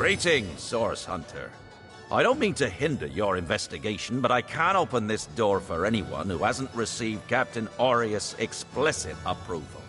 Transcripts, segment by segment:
Greetings, Source Hunter. I don't mean to hinder your investigation, but I can't open this door for anyone who hasn't received Captain Aureus' explicit approval.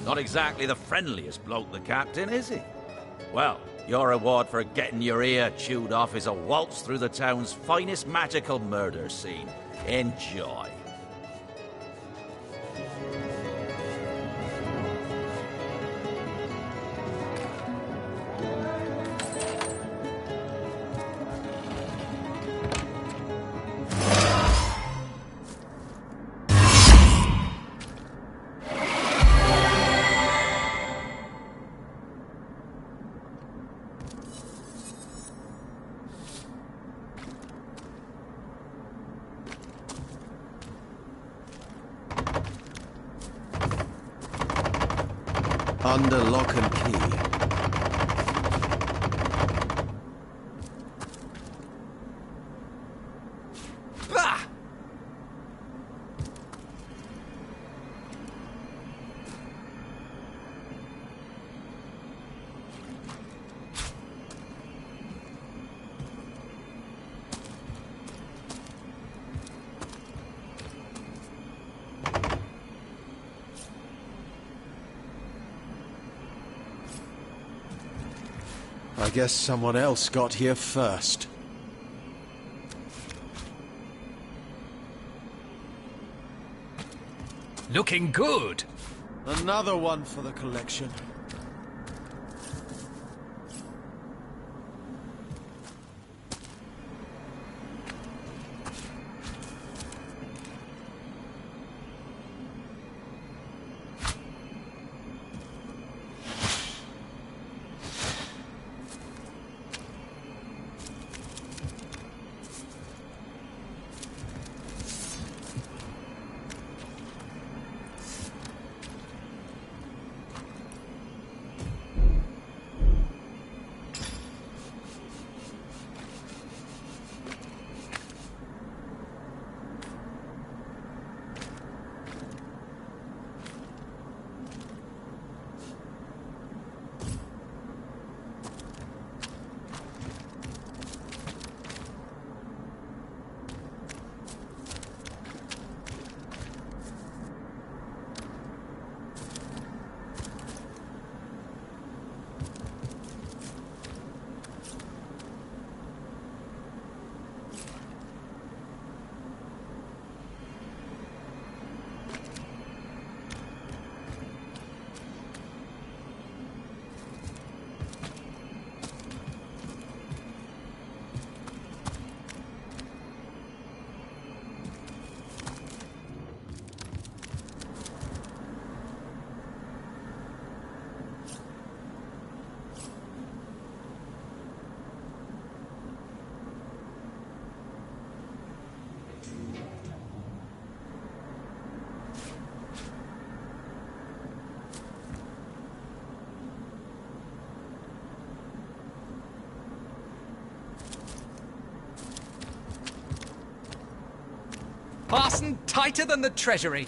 Not exactly the friendliest bloke, the captain, is he? Well, your reward for getting your ear chewed off is a waltz through the town's finest magical murder scene. Enjoy. Under lock and key. Bah! I guess someone else got here first. Looking good. Another one for the collection. Fastened tighter than the treasury.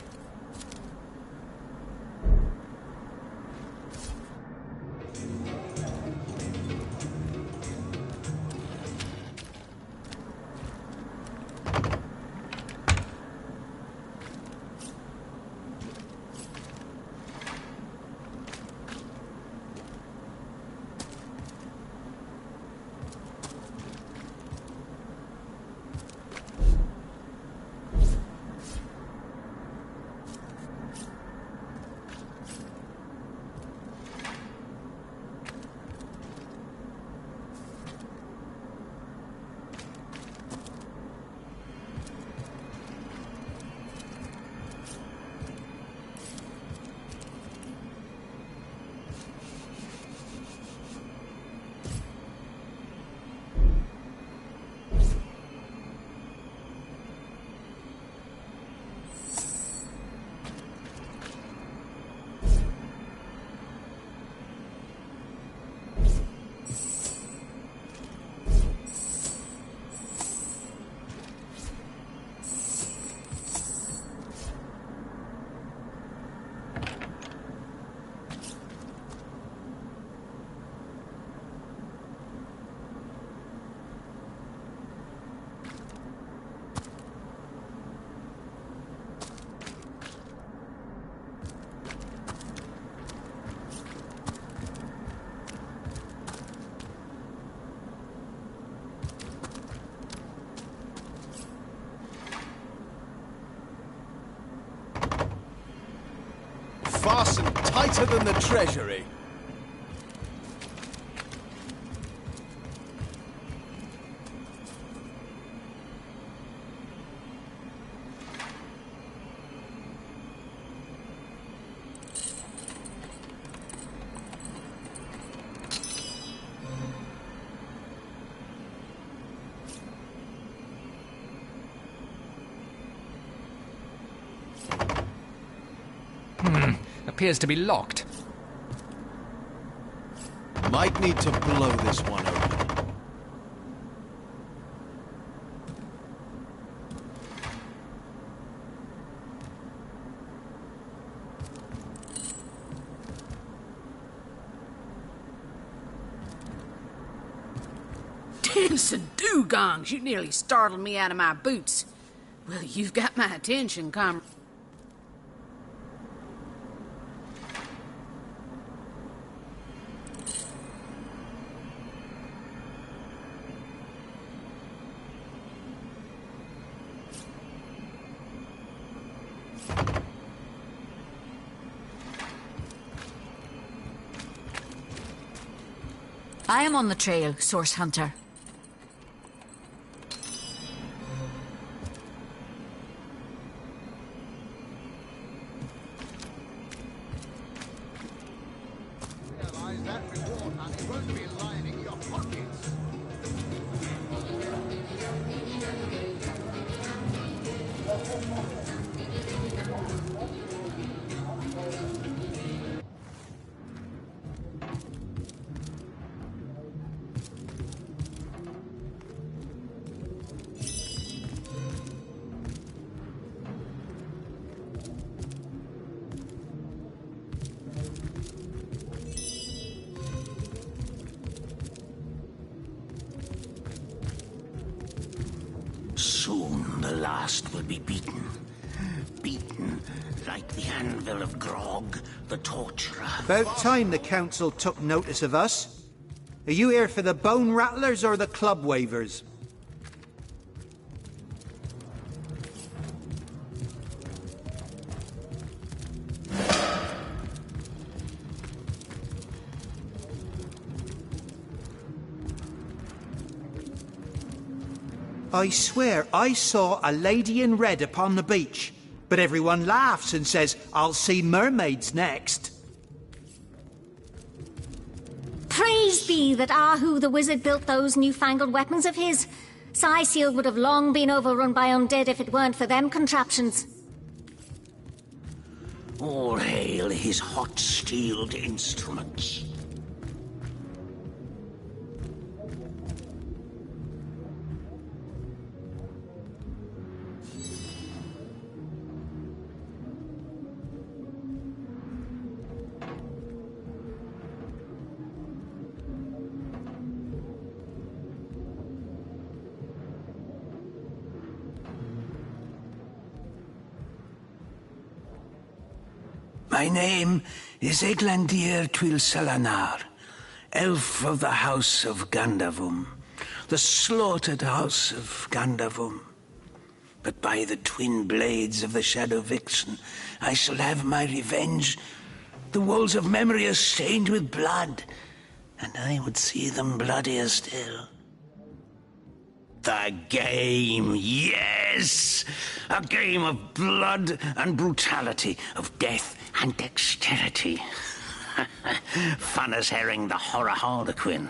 tighter than the treasury. Appears to be locked. Might need to blow this one open. Dancing dugongs, you nearly startled me out of my boots. Well, you've got my attention, comrade. I am on the trail, Source Hunter. Soon the last will be beaten. Beaten like the anvil of Grog, the torturer. About time the council took notice of us. Are you here for the bone rattlers or the club wavers? I swear I saw a lady in red upon the beach, but everyone laughs and says, I'll see mermaids next. Praise be that Ahu the wizard built those newfangled weapons of his. Scythiel would have long been overrun by undead if it weren't for them contraptions. All hail his hot-steeled instruments. My name is Eglandir Twilsalanar, elf of the House of Gandavum, the slaughtered House of Gandavum. But by the twin blades of the Shadow Vixen, I shall have my revenge. The walls of memory are stained with blood, and I would see them bloodier still. The game, yes! A game of blood and brutality, of death and dexterity. Fun as herring the horror harlequin.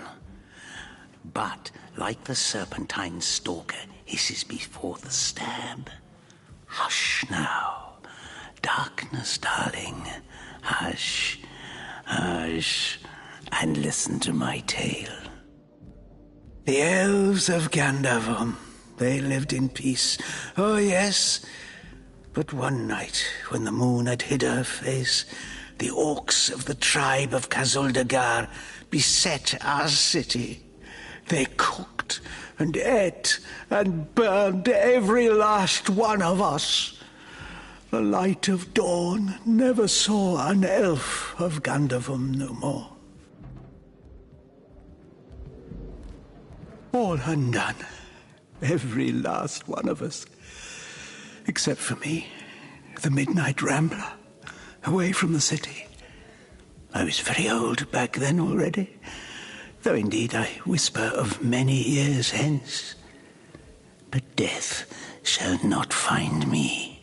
But, like the serpentine stalker hisses before the stab, hush now. Darkness, darling. Hush, hush, and listen to my tale. The elves of Gandavum, they lived in peace. Oh, yes. But one night, when the moon had hid her face, the orcs of the tribe of Kazuldagar beset our city. They cooked and ate and burned every last one of us. The light of dawn never saw an elf of Gandavum no more. All undone. Every last one of us. Except for me, the midnight rambler, away from the city. I was very old back then already, though indeed I whisper of many years hence. But death shall not find me.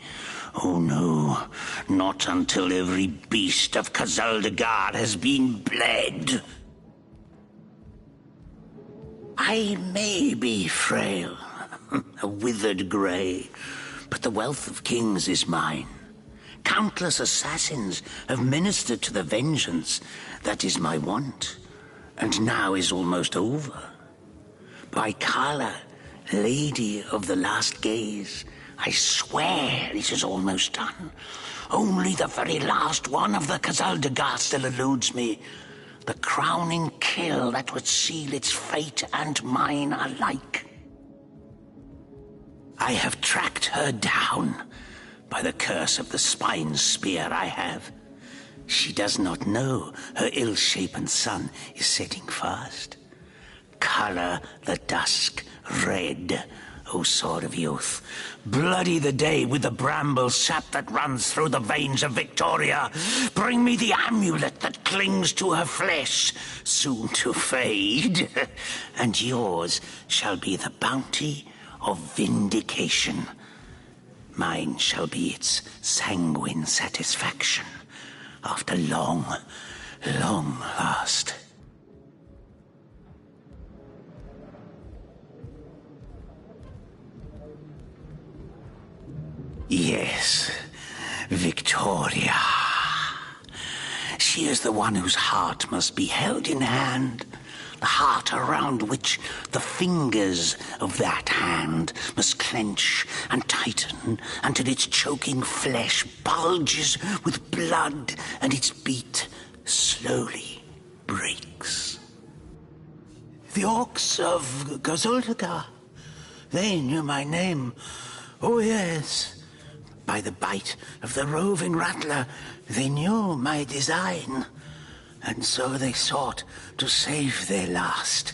Oh no, not until every beast of Kazaldagard has been bled. I may be frail, a withered grey, but the wealth of kings is mine. Countless assassins have ministered to the vengeance that is my want, and now is almost over. By Kala, Lady of the Last Gaze, I swear it is almost done. Only the very last one of the Kazaldagard still eludes me. The crowning kill that would seal its fate and mine alike. I have tracked her down by the curse of the spine spear I have. She does not know her ill-shapen sun is setting fast. Color the dusk red, O sword of youth. Bloody the day with the bramble sap that runs through the veins of Victoria. Bring me the amulet that clings to her flesh, soon to fade. And yours shall be the bounty of vindication. Mine shall be its sanguine satisfaction after long, long last. Yes, Victoria. She is the one whose heart must be held in hand. The heart around which the fingers of that hand must clench and tighten until its choking flesh bulges with blood and its beat slowly breaks. The orcs of Gazuldaga, they knew my name. Oh yes. By the bite of the roving rattler, they knew my design. And so they sought to save their last,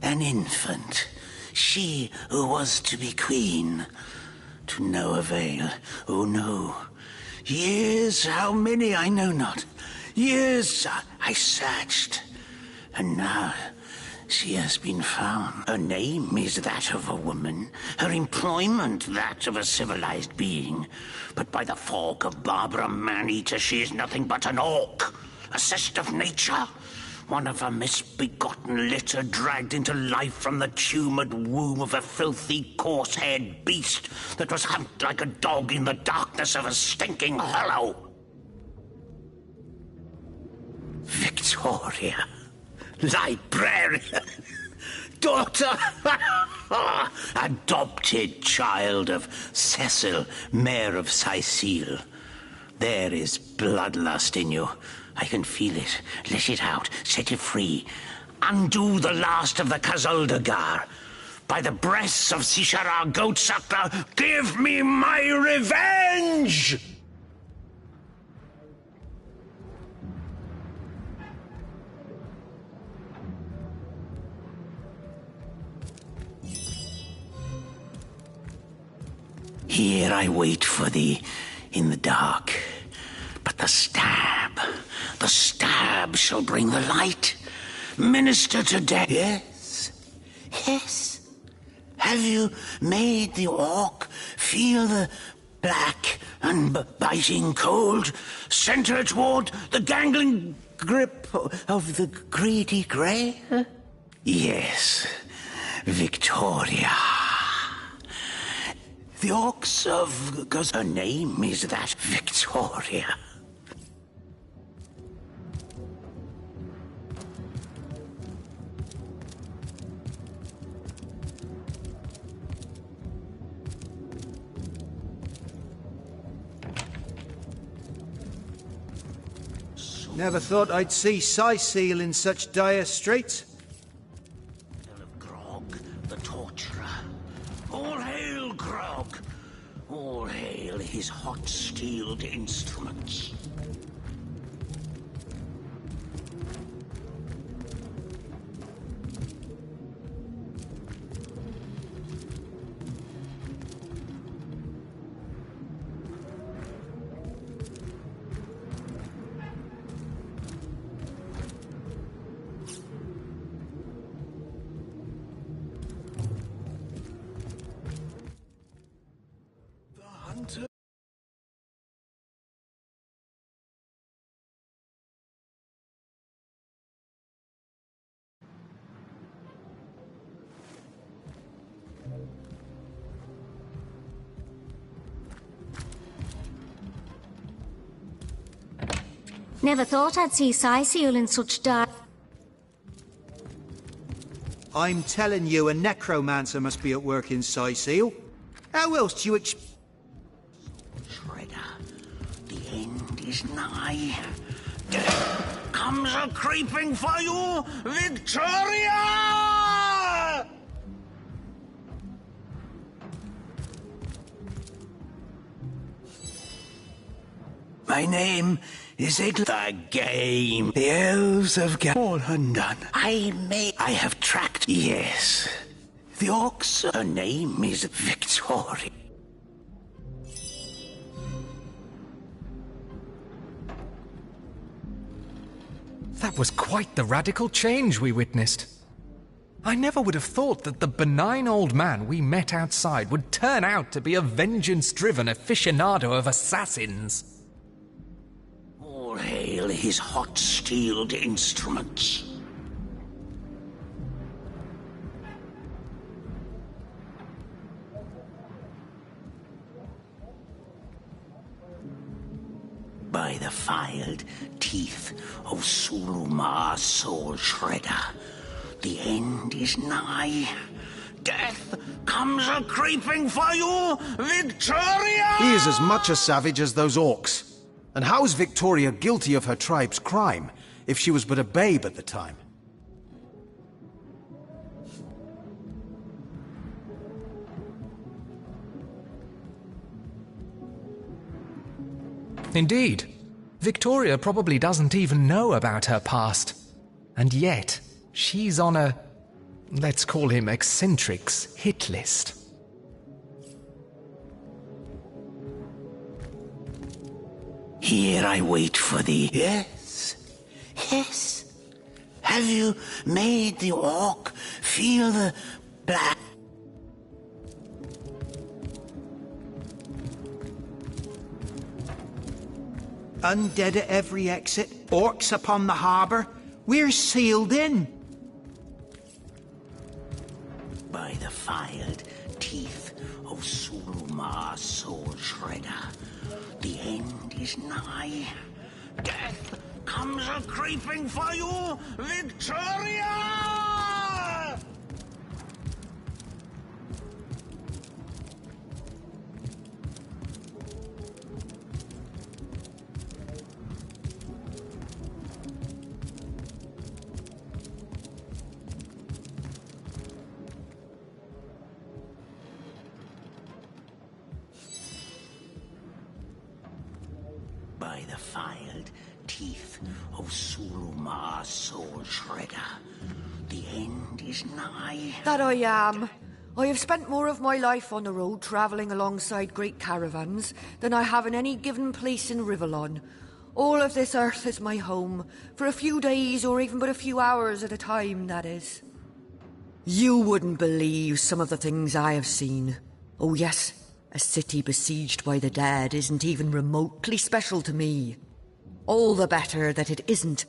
an infant, she who was to be queen. To no avail, oh no. Years, how many I know not. Years I searched, and now she has been found. Her name is that of a woman, her employment that of a civilized being. But by the fork of Barbara Maneater, she is nothing but an orc, a cyst of nature, one of a misbegotten litter dragged into life from the tumoured womb of a filthy, coarse-haired beast that was humped like a dog in the darkness of a stinking hollow. Victoria, librarian, daughter, adopted child of Cecil, Mayor of Sicile. There is bloodlust in you. I can feel it. Let it out. Set it free. Undo the last of the Kazuldagar. By the breasts of Sishara Goatsuckler, give me my revenge! Here I wait for thee in the dark. But the stab shall bring the light. Minister to death. Yes, yes. Have you made the orc feel the black and biting cold? Sent her toward the gangling grip of the greedy grey? Yes, Victoria. The orcs of... Because her name is that, Victoria. Never thought I'd see Sicile in such dire straits. Of Grog, the torturer. All hail, Grog! All hail his hot-steeled instruments. Never thought I'd see Seal in such dark... I'm telling you, a necromancer must be at work in Seal. How else do you Shredder, the end is nigh. Death comes a-creeping for you, Victoria! My name is the game. The elves have got all undone. I have tracked. Yes. The orcs, her name is Victoria. That was quite the radical change we witnessed. I never would have thought that the benign old man we met outside would turn out to be a vengeance-driven aficionado of assassins. All hail his hot-steeled instruments. By the filed teeth of Sulumar's soul shredder, the end is nigh. Death comes a-creeping for you, Victoria! He is as much a savage as those orcs. And how is Victoria guilty of her tribe's crime, if she was but a babe at the time? Indeed. Victoria probably doesn't even know about her past. And yet, she's on a, let's call him eccentrics, hit list. Here I wait for thee. Yes, yes. Have you made the orc feel the black? undead at every exit, orcs upon the harbour? We're sealed in. By the filed teeth of Sulumar's soul shredder, the end is nigh. Death comes a-creeping for you, Victoria! By the filed teeth of Sulumar's soul shredder, the end is nigh. That I am. I have spent more of my life on the road travelling alongside great caravans than I have in any given place in Rivellon. All of this earth is my home, for a few days or even but a few hours at a time, that is. You wouldn't believe some of the things I have seen. Oh yes, a city besieged by the dead isn't even remotely special to me. All the better that it isn't.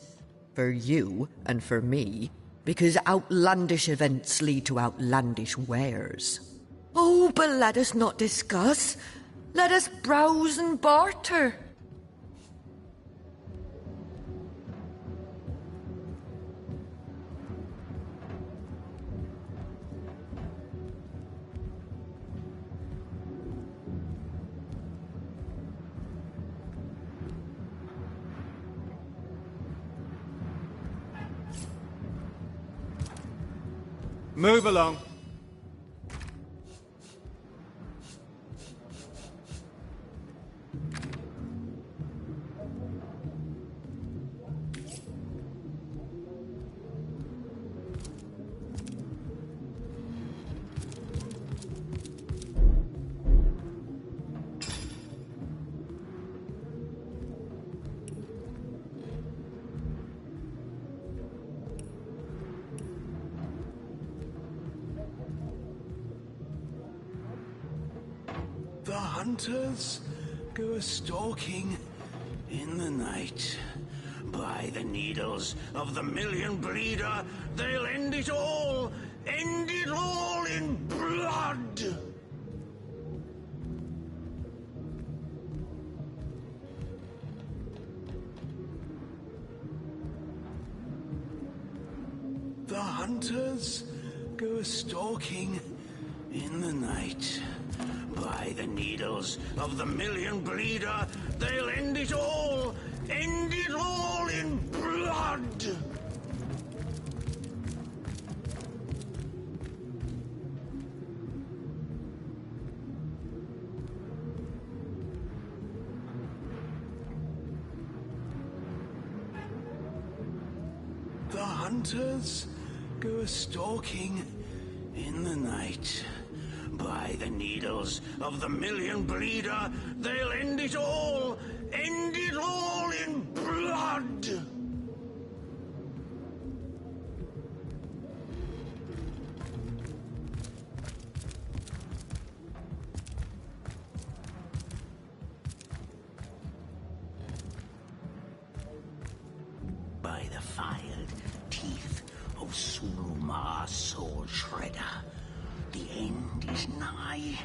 For you and for me. Because outlandish events lead to outlandish wares. Oh, but let us not discuss. Let us browse and barter. Move along. The hunters go a-stalking in the night. By the needles of the million bleeder, they'll end it all in blood! The hunters go stalking in the night. By the needles of the million bleeder, they'll end it all in blood. The hunters go stalking in the night. By the needles of the million bleeder, they'll end it all in blood. By the filed teeth of Sulumar Soul Shredder, the end is nigh.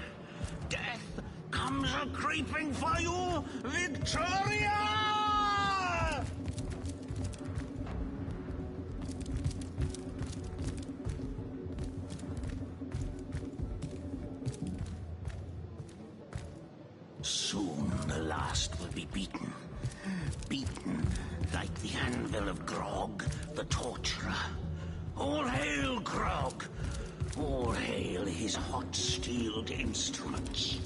Death comes a-creeping for you, Victoria! Soon the last will be beaten. Beaten like the anvil of Grog, the torturer. All hail, Grog! All hail his hot-steeled instruments.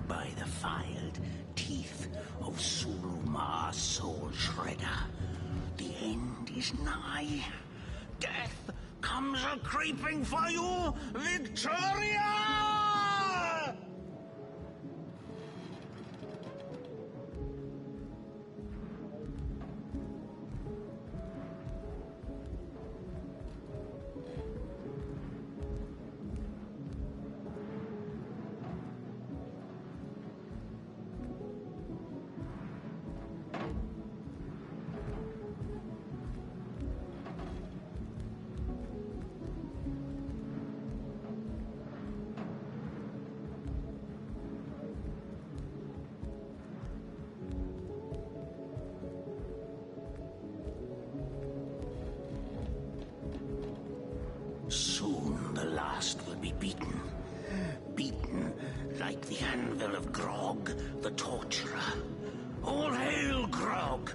By the filed teeth of Sulumar Soul Shredder, the end is nigh. Death comes a-creeping for you, Victoria! Soon the last will be beaten. Beaten like the anvil of Grog, the torturer. All hail, Grog!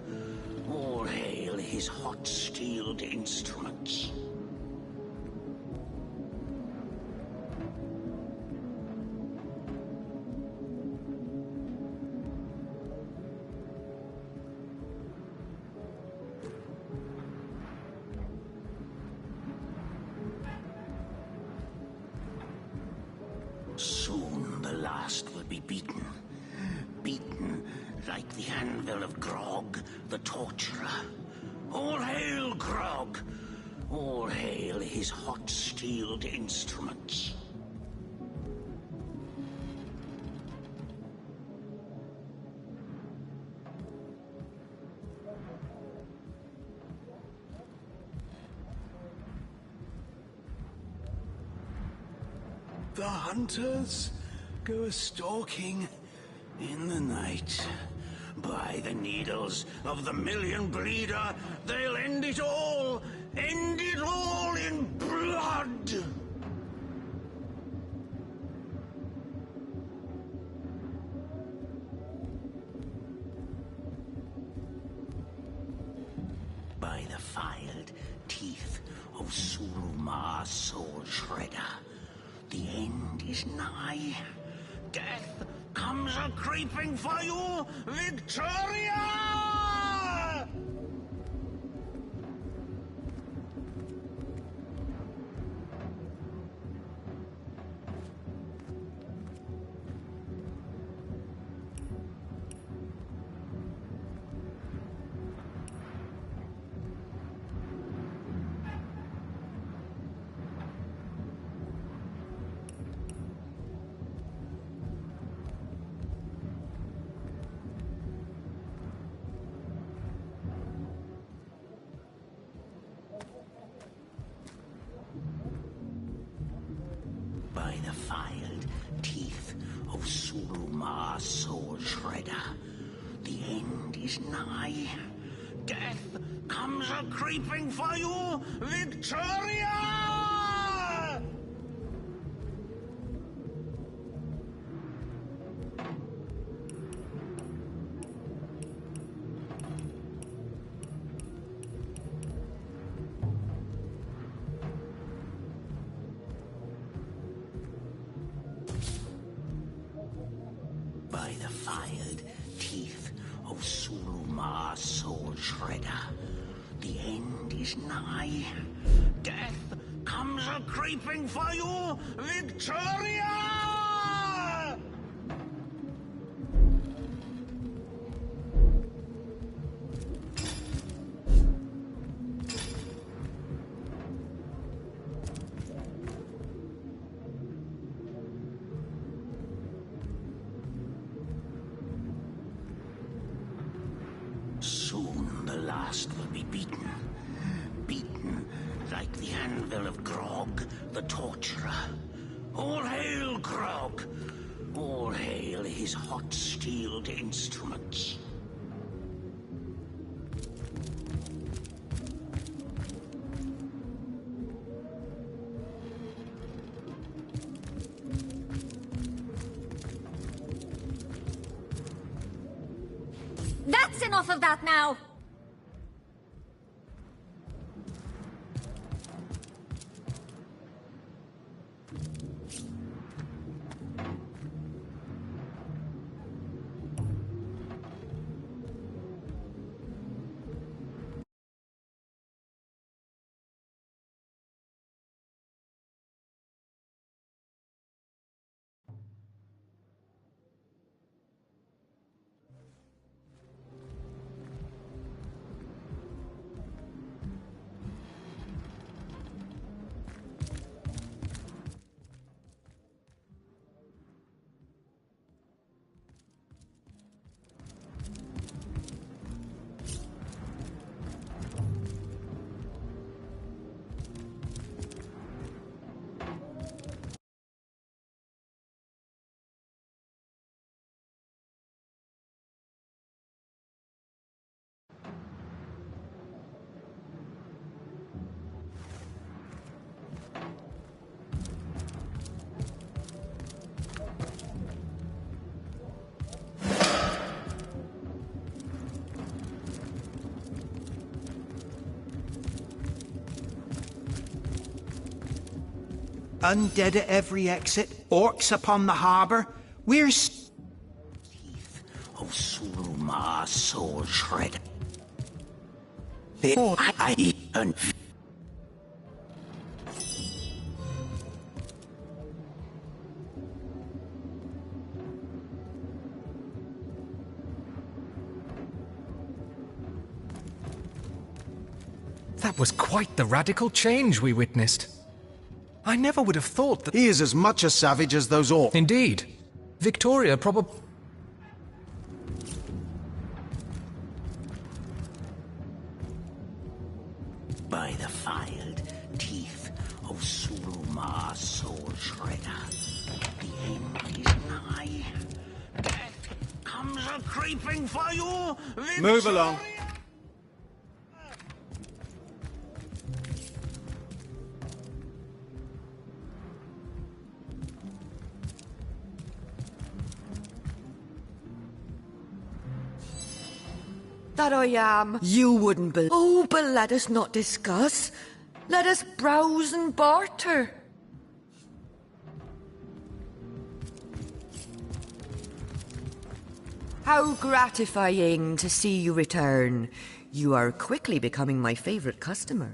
All hail his hot-steeled instruments. Soon the last will be beaten. Beaten like the anvil of Grog, the torturer. All hail, Grog! All hail his hot-steeled instruments. The hunters go stalking in the night. By the needles of the million bleeder, they'll end it all in blood. By the filed teeth of Sulumar Soul Shredder, the end is nigh. Death comes a-creeping for you, Victoria! Sulumar Soul Shredder. The end is nigh. Death comes a-creeping for you, Victoria! By the fired teeth of Sulumar Soul Shredder, the end is nigh. Death comes a-creeping for you, Victoria! Soon the last will be beaten. Beaten like the anvil of Grog, the torturer. All hail, Grog! All hail his hot-steeled instruments. That's enough of that now! Undead at every exit, orcs upon the harbour. Teeth of Sulumar Soul Shredder. That was quite the radical change we witnessed. I never would have thought that... He is as much a savage as those orcs. Indeed. Victoria probably... By the filed teeth of Sulumar Soul Shredder, the end is nigh. Death comes a-creeping for you, Victoria! Move along. That I am. You wouldn't believe. Oh, but let us not discuss. Let us browse and barter. How gratifying to see you return. You are quickly becoming my favorite customer.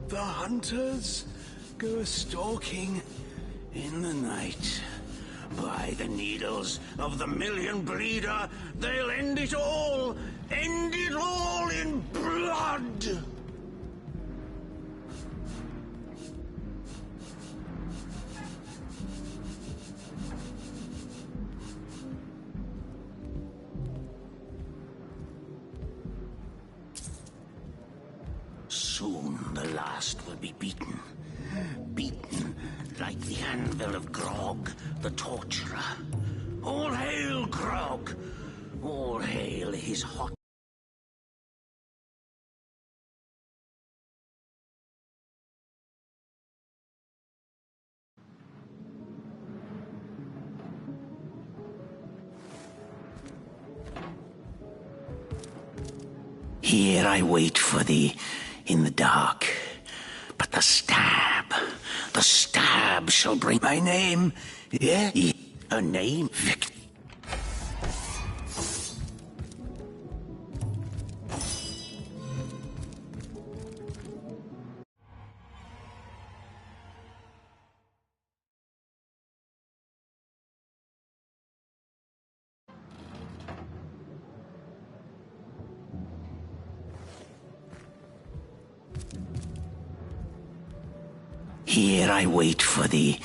The hunters go stalking in the night. By the needles of the million bleeder, they'll end it all in blood! Soon the last will be beaten. Beaten like the anvil of Grog, the torturer. All hail Grog! All hail his hot... Here I wait for thee in the dark. But the stab shall bring my name. Yeah, a name, Victor. Here I wait for thee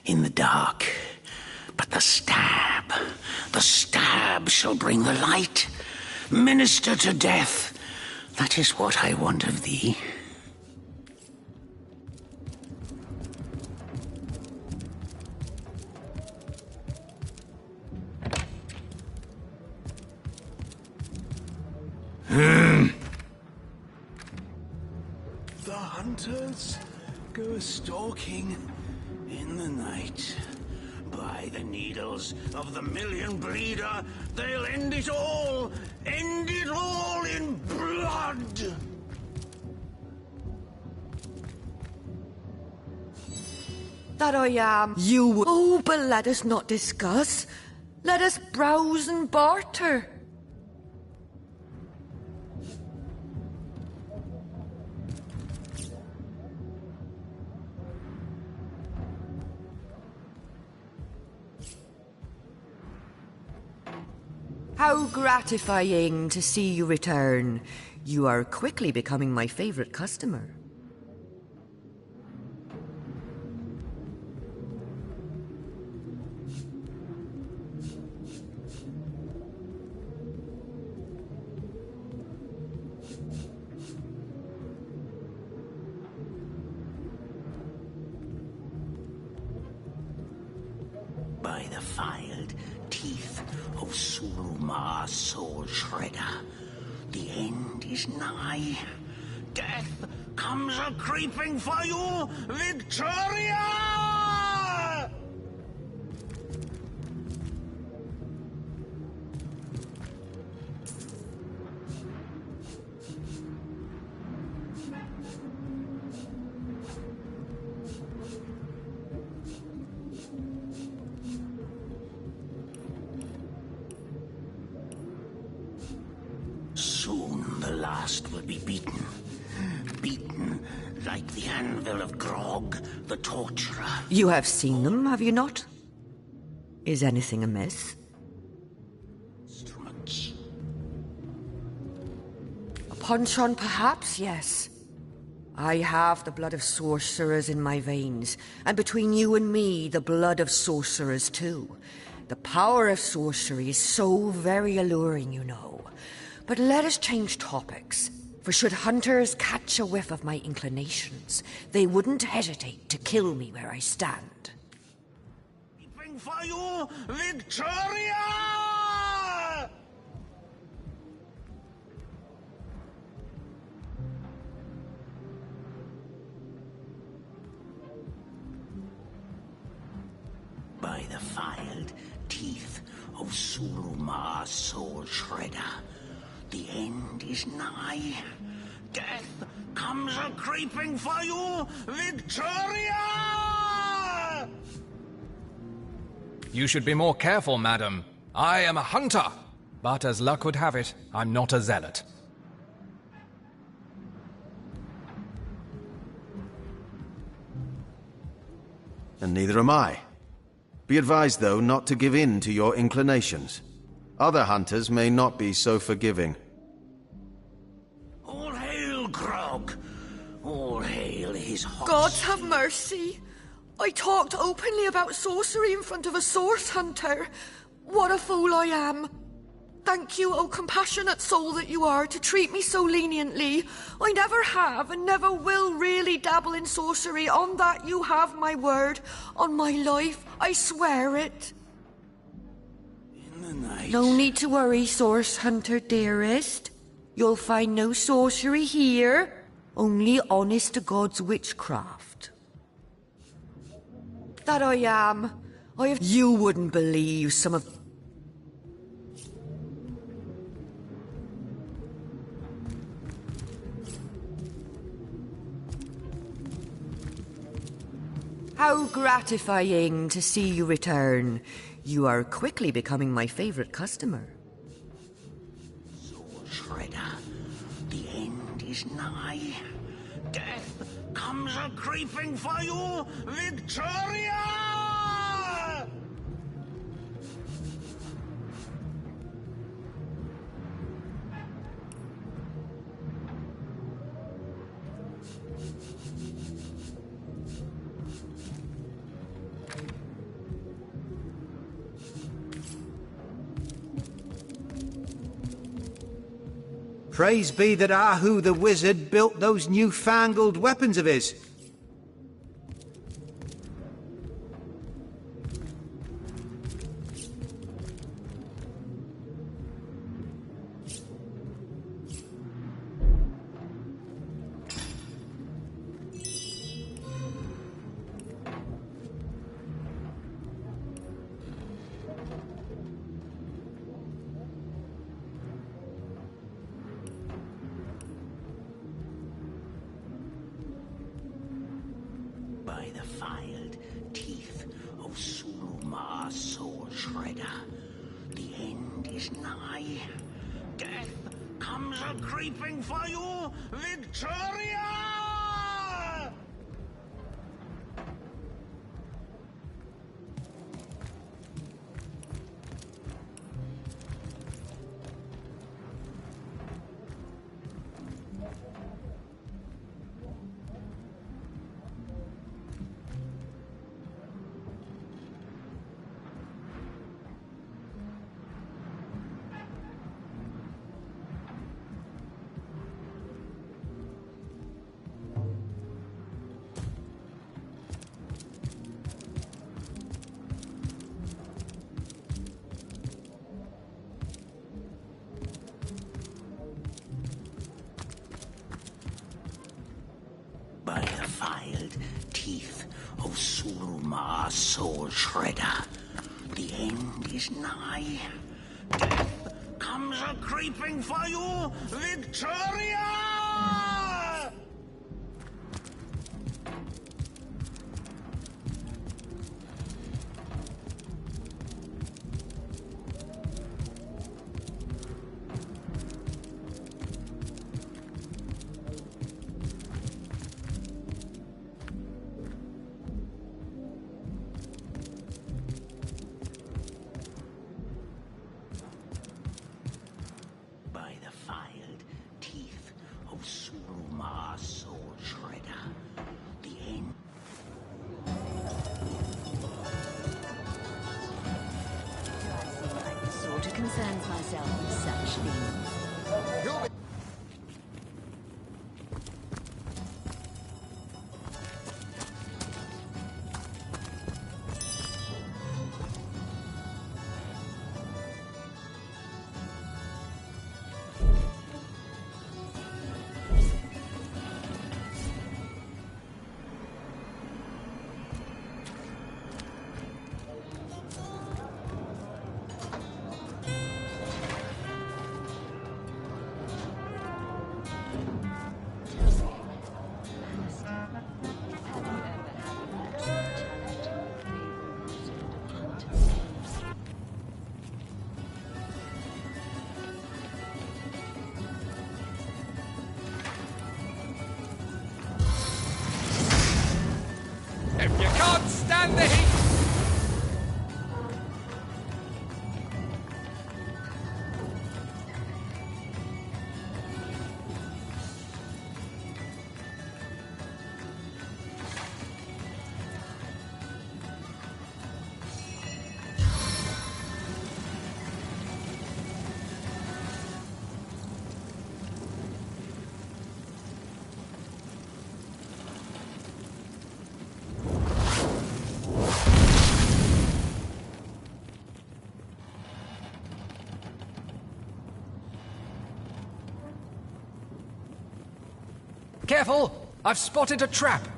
in the dark. But the stab shall bring the light. Minister to death. That is what I want of thee. The hunters go stalking in the night. By the needles of the million bleeder, they'll end it all in blood. That I am. You. Oh, but let us not discuss. Let us browse and barter. How gratifying to see you return. You are quickly becoming my favorite customer. By the filed teeth of Sulumar's soul shredder, the end is nigh. Death comes a-creeping for you, Victoria! Soon the last will be beaten. Beaten like the anvil of Grog, the torturer. You have seen them, have you not? Is anything amiss? Instruments. A punch-on, perhaps, yes. I have the blood of sorcerers in my veins, and between you and me, the blood of sorcerers too. The power of sorcery is so very alluring, you know. But let us change topics, for should hunters catch a whiff of my inclinations, they wouldn't hesitate to kill me where I stand. Keeping for you, Victoria! By the filed teeth of Sulumar's soul shredder, the end is nigh. Death comes a-creeping for you, Victoria! You should be more careful, madam. I am a hunter, but as luck would have it, I'm not a zealot. And neither am I. Be advised, though, not to give in to your inclinations. Other hunters may not be so forgiving. All hail Grog! All hail his hot... Gods have mercy! I talked openly about sorcery in front of a source hunter. What a fool I am! Thank you, O compassionate soul that you are, to treat me so leniently. I never have and never will really dabble in sorcery. On that you have my word. On my life, I swear it. In the night. No need to worry, Source Hunter dearest. You'll find no sorcery here. Only honest to God's witchcraft. That I am. You wouldn't believe some of... How gratifying to see you return. You are quickly becoming my favorite customer. Soul Shredder, the end is nigh. Death comes a-creeping for you, Victoria! Praise be that Ahu the wizard built those newfangled weapons of his. By the filed teeth of Suluma, Soul Shredder, the end is nigh. Death comes a-creeping for you, Victoria! By the filed teeth of Suluma, Soul Shredder, the end is nigh. Death comes a-creeping for you, Victoria! By the filed teeth of Suluma, Soul Shredder, the end. Do I seem like the sort who concerns myself with such things? Careful! I've spotted a trap!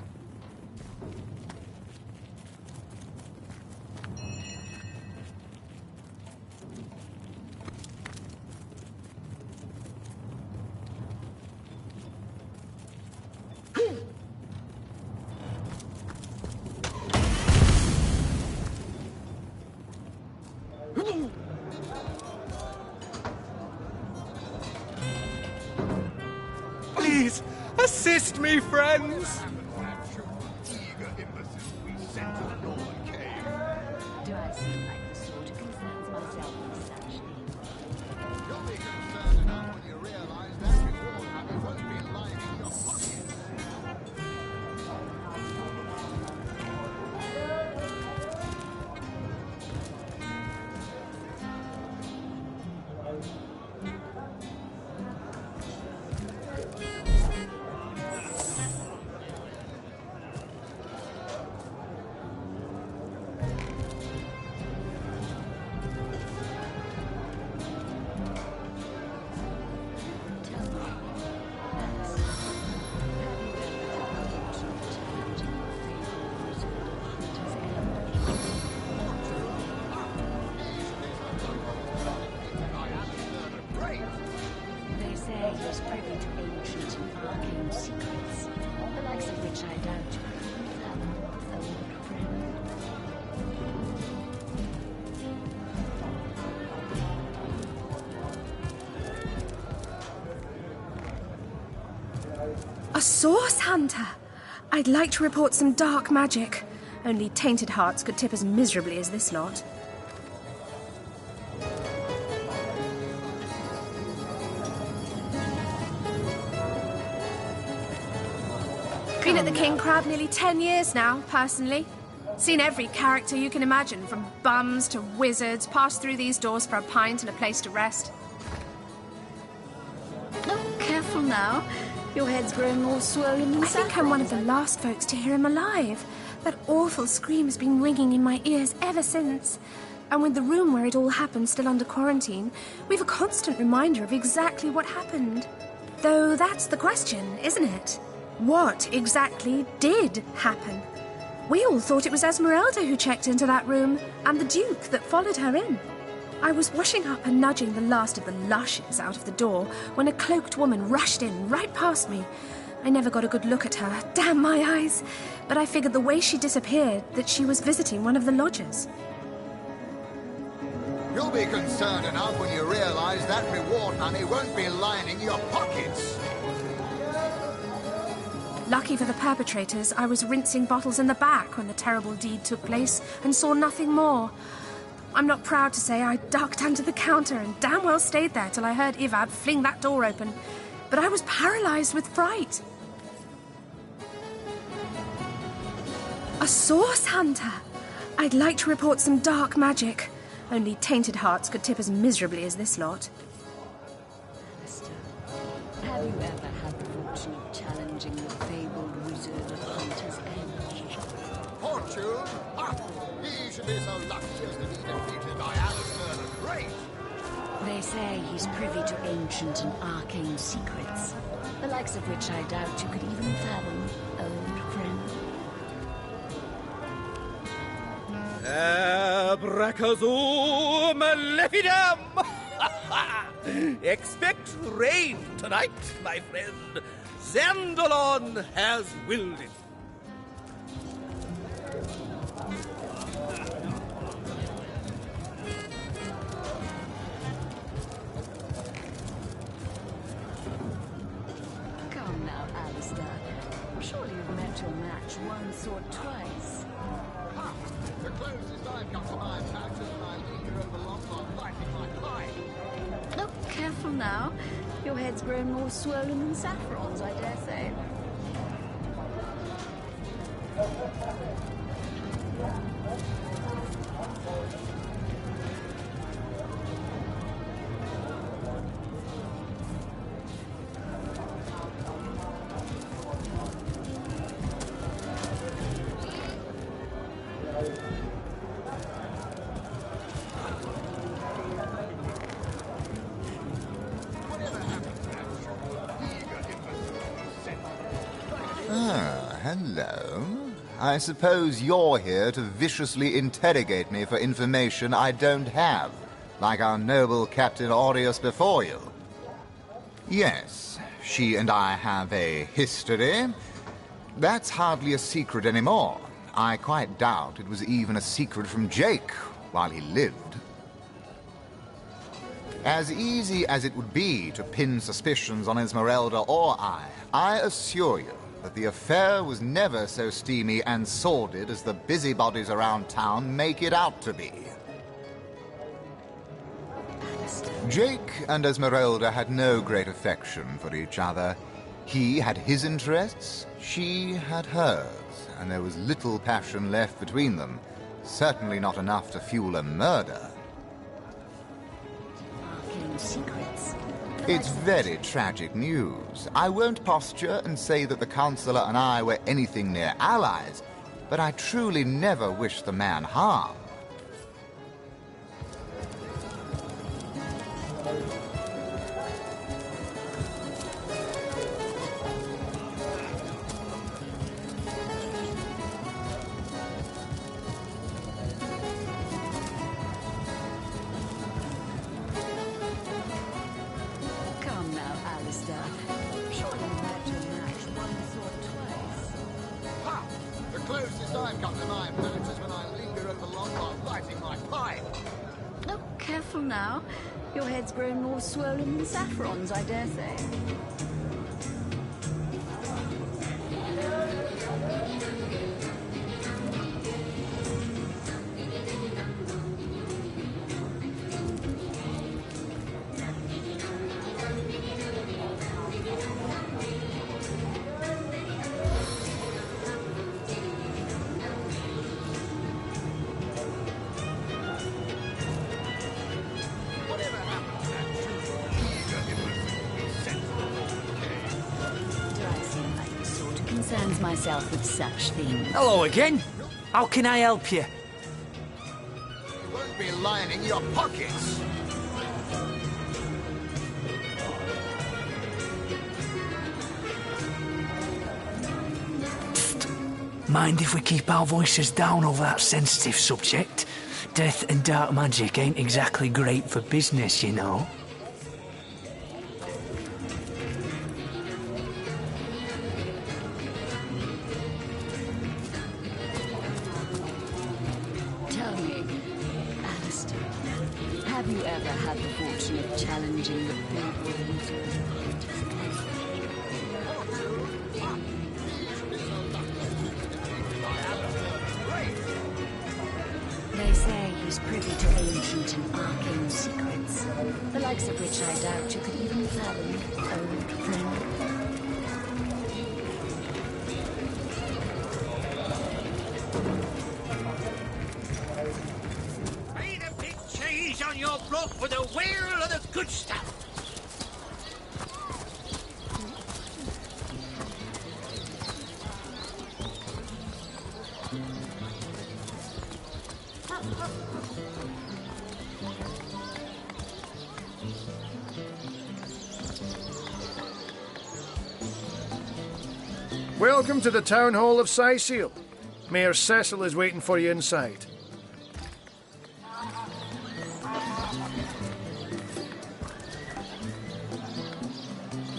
Please, assist me, friends! Do I seem like the sort who concerns myself with such things? You'll be concerned enough when you realize that reward money won't be lying in your pockets. They say he's privy to ancient and arcane secrets, the likes of which I doubt you could even fathom, old friend. A source hunter! I'd like to report some dark magic. Only tainted hearts could tip as miserably as this lot. Been at the King Crab nearly 10 years now, personally. Seen every character you can imagine, from bums to wizards, passed through these doors for a pint and a place to rest. Oh, careful now. Your head's growing all swollen and I think I'm one of the last folks to hear him alive. That awful scream has been ringing in my ears ever since. And with the room where it all happened still under quarantine, we've a constant reminder of exactly what happened. Though that's the question, isn't it? What exactly did happen? We all thought it was Esmeralda who checked into that room, and the Duke that followed her in. I was washing up and nudging the last of the lushes out of the door when a cloaked woman rushed in right past me. I never got a good look at her, damn my eyes, but I figured the way she disappeared that she was visiting one of the lodgers. You'll be concerned enough when you realize that reward money won't be lining your pockets. Lucky for the perpetrators, I was rinsing bottles in the back when the terrible deed took place and saw nothing more. I'm not proud to say I ducked under the counter and damn well stayed there till I heard Ivad fling that door open. But I was paralyzed with fright. A source hunter! I'd like to report some dark magic. Only tainted hearts could tip as miserably as this lot. Alistair, have you ever had the fortune of challenging the fabled wizard of Hunter's Edge? Fortune? Ah, he should be so lucky as to be defeated by Alistair the Great. They say he's privy to ancient and arcane secrets, the likes of which I doubt you could even fathom, old friend. Abracazoo Malefidam! Expect rain tonight, my friend. Zandalon has willed it. Come now, Alistair. Surely you've met your match once or twice. Ha! The closest I've got to my match is when I linger over long on lighting my pipe. Oh, careful now. Your head's grown more swollen than saffrons, I dare say. Ah, hello. I suppose you're here to viciously interrogate me for information I don't have, like our noble Captain Aureus before you. Yes, she and I have a history. That's hardly a secret anymore. I quite doubt it was even a secret from Jake while he lived. As easy as it would be to pin suspicions on Esmeralda or I assure you that the affair was never so steamy and sordid as the busybodies around town make it out to be. Jake and Esmeralda had no great affection for each other. He had his interests, she had hers, and there was little passion left between them. Certainly not enough to fuel a murder. Secrets. It's very tragic news. I won't posture and say that the Counselor and I were anything near allies, but I truly never wished the man harm. Come now, Alistair. Surely you had your match once or twice. Ha! The closest I've come to my match is when I linger over long while lighting my pipe. Oh, careful now. Your head's growing more swollen than saffrons, I dare say. Do I seem like the sort who concerns myself with such things? Hello again. How can I help you? You won't be lining your pockets. Mind if we keep our voices down over that sensitive subject? Death and dark magic ain't exactly great for business, you know. Tell me, Alistair, have you ever had the fortune of challenging the big ones They say he's privy to ancient and arcane secrets, the likes of which I doubt you could even fathom, old friend. Made a big cheese on your block for the whale of the good stuff. Welcome to the Town Hall of Syceal. Mayor Cecil is waiting for you inside.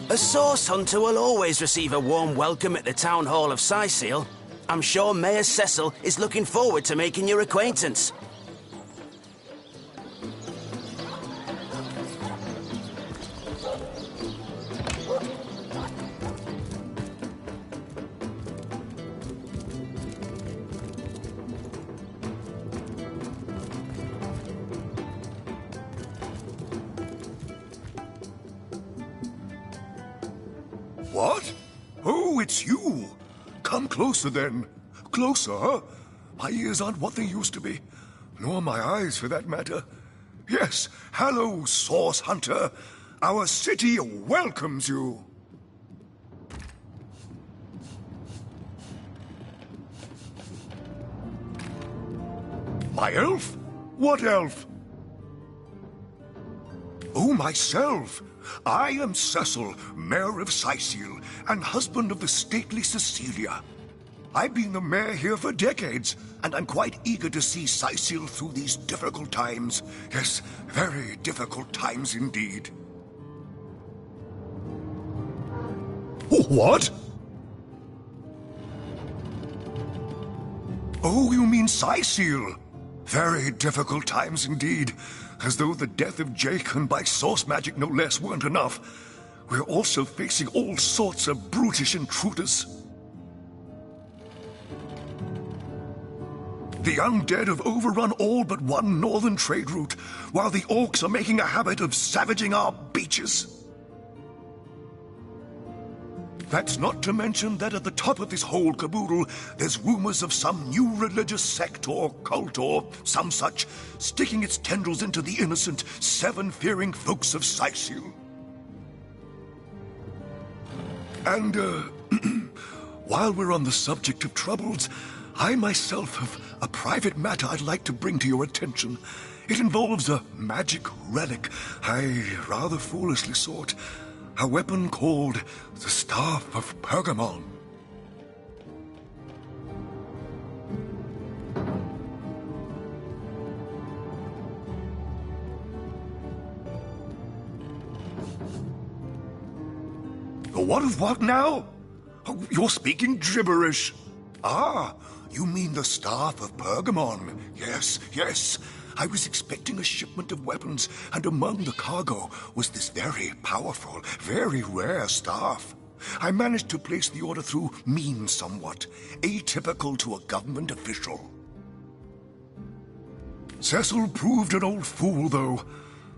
A source hunter will always receive a warm welcome at the Town Hall of Syceal. I'm sure Mayor Cecil is looking forward to making your acquaintance. What? Oh, it's you. Come closer then. Closer? My ears aren't what they used to be. Nor my eyes, for that matter. Yes, hello, Source Hunter. Our city welcomes you. My elf? What elf? Oh, myself. I am Cecil, Mayor of Syceal, and husband of the stately Cecilia. I've been the mayor here for decades, and I'm quite eager to see Syceal through these difficult times. Yes, very difficult times indeed. What? Oh, you mean Syceal? Very difficult times indeed. As though the death of Jake, and by source magic no less, weren't enough. We're also facing all sorts of brutish intruders. The undead have overrun all but one northern trade route, while the orcs are making a habit of savaging our beaches. That's not to mention that at the top of this whole caboodle, there's rumors of some new religious sect or cult or some such sticking its tendrils into the innocent, seven-fearing folks of Syceal. And, while we're on the subject of troubles, I myself have a private matter I'd like to bring to your attention. It involves a magic relic I rather foolishly sought. A weapon called the Staff of Pergamon. What of what now? Oh, you're speaking gibberish. Ah, you mean the Staff of Pergamon. Yes, yes. I was expecting a shipment of weapons, and among the cargo was this very powerful, very rare staff. I managed to place the order through means somewhat, atypical to a government official. Cecil proved an old fool, though,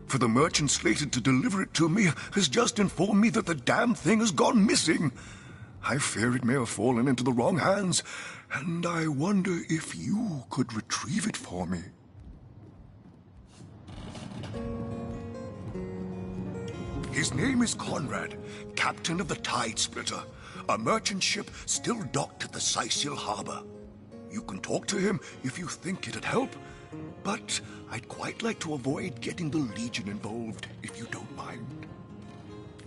for the merchant slated to deliver it to me has just informed me that the damn thing has gone missing. I fear it may have fallen into the wrong hands, and I wonder if you could retrieve it for me. His name is Conrad, captain of the Tide Splitter, a merchant ship still docked at the Syceal harbor. You can talk to him if you think it'd help, but I'd quite like to avoid getting the Legion involved, if you don't mind.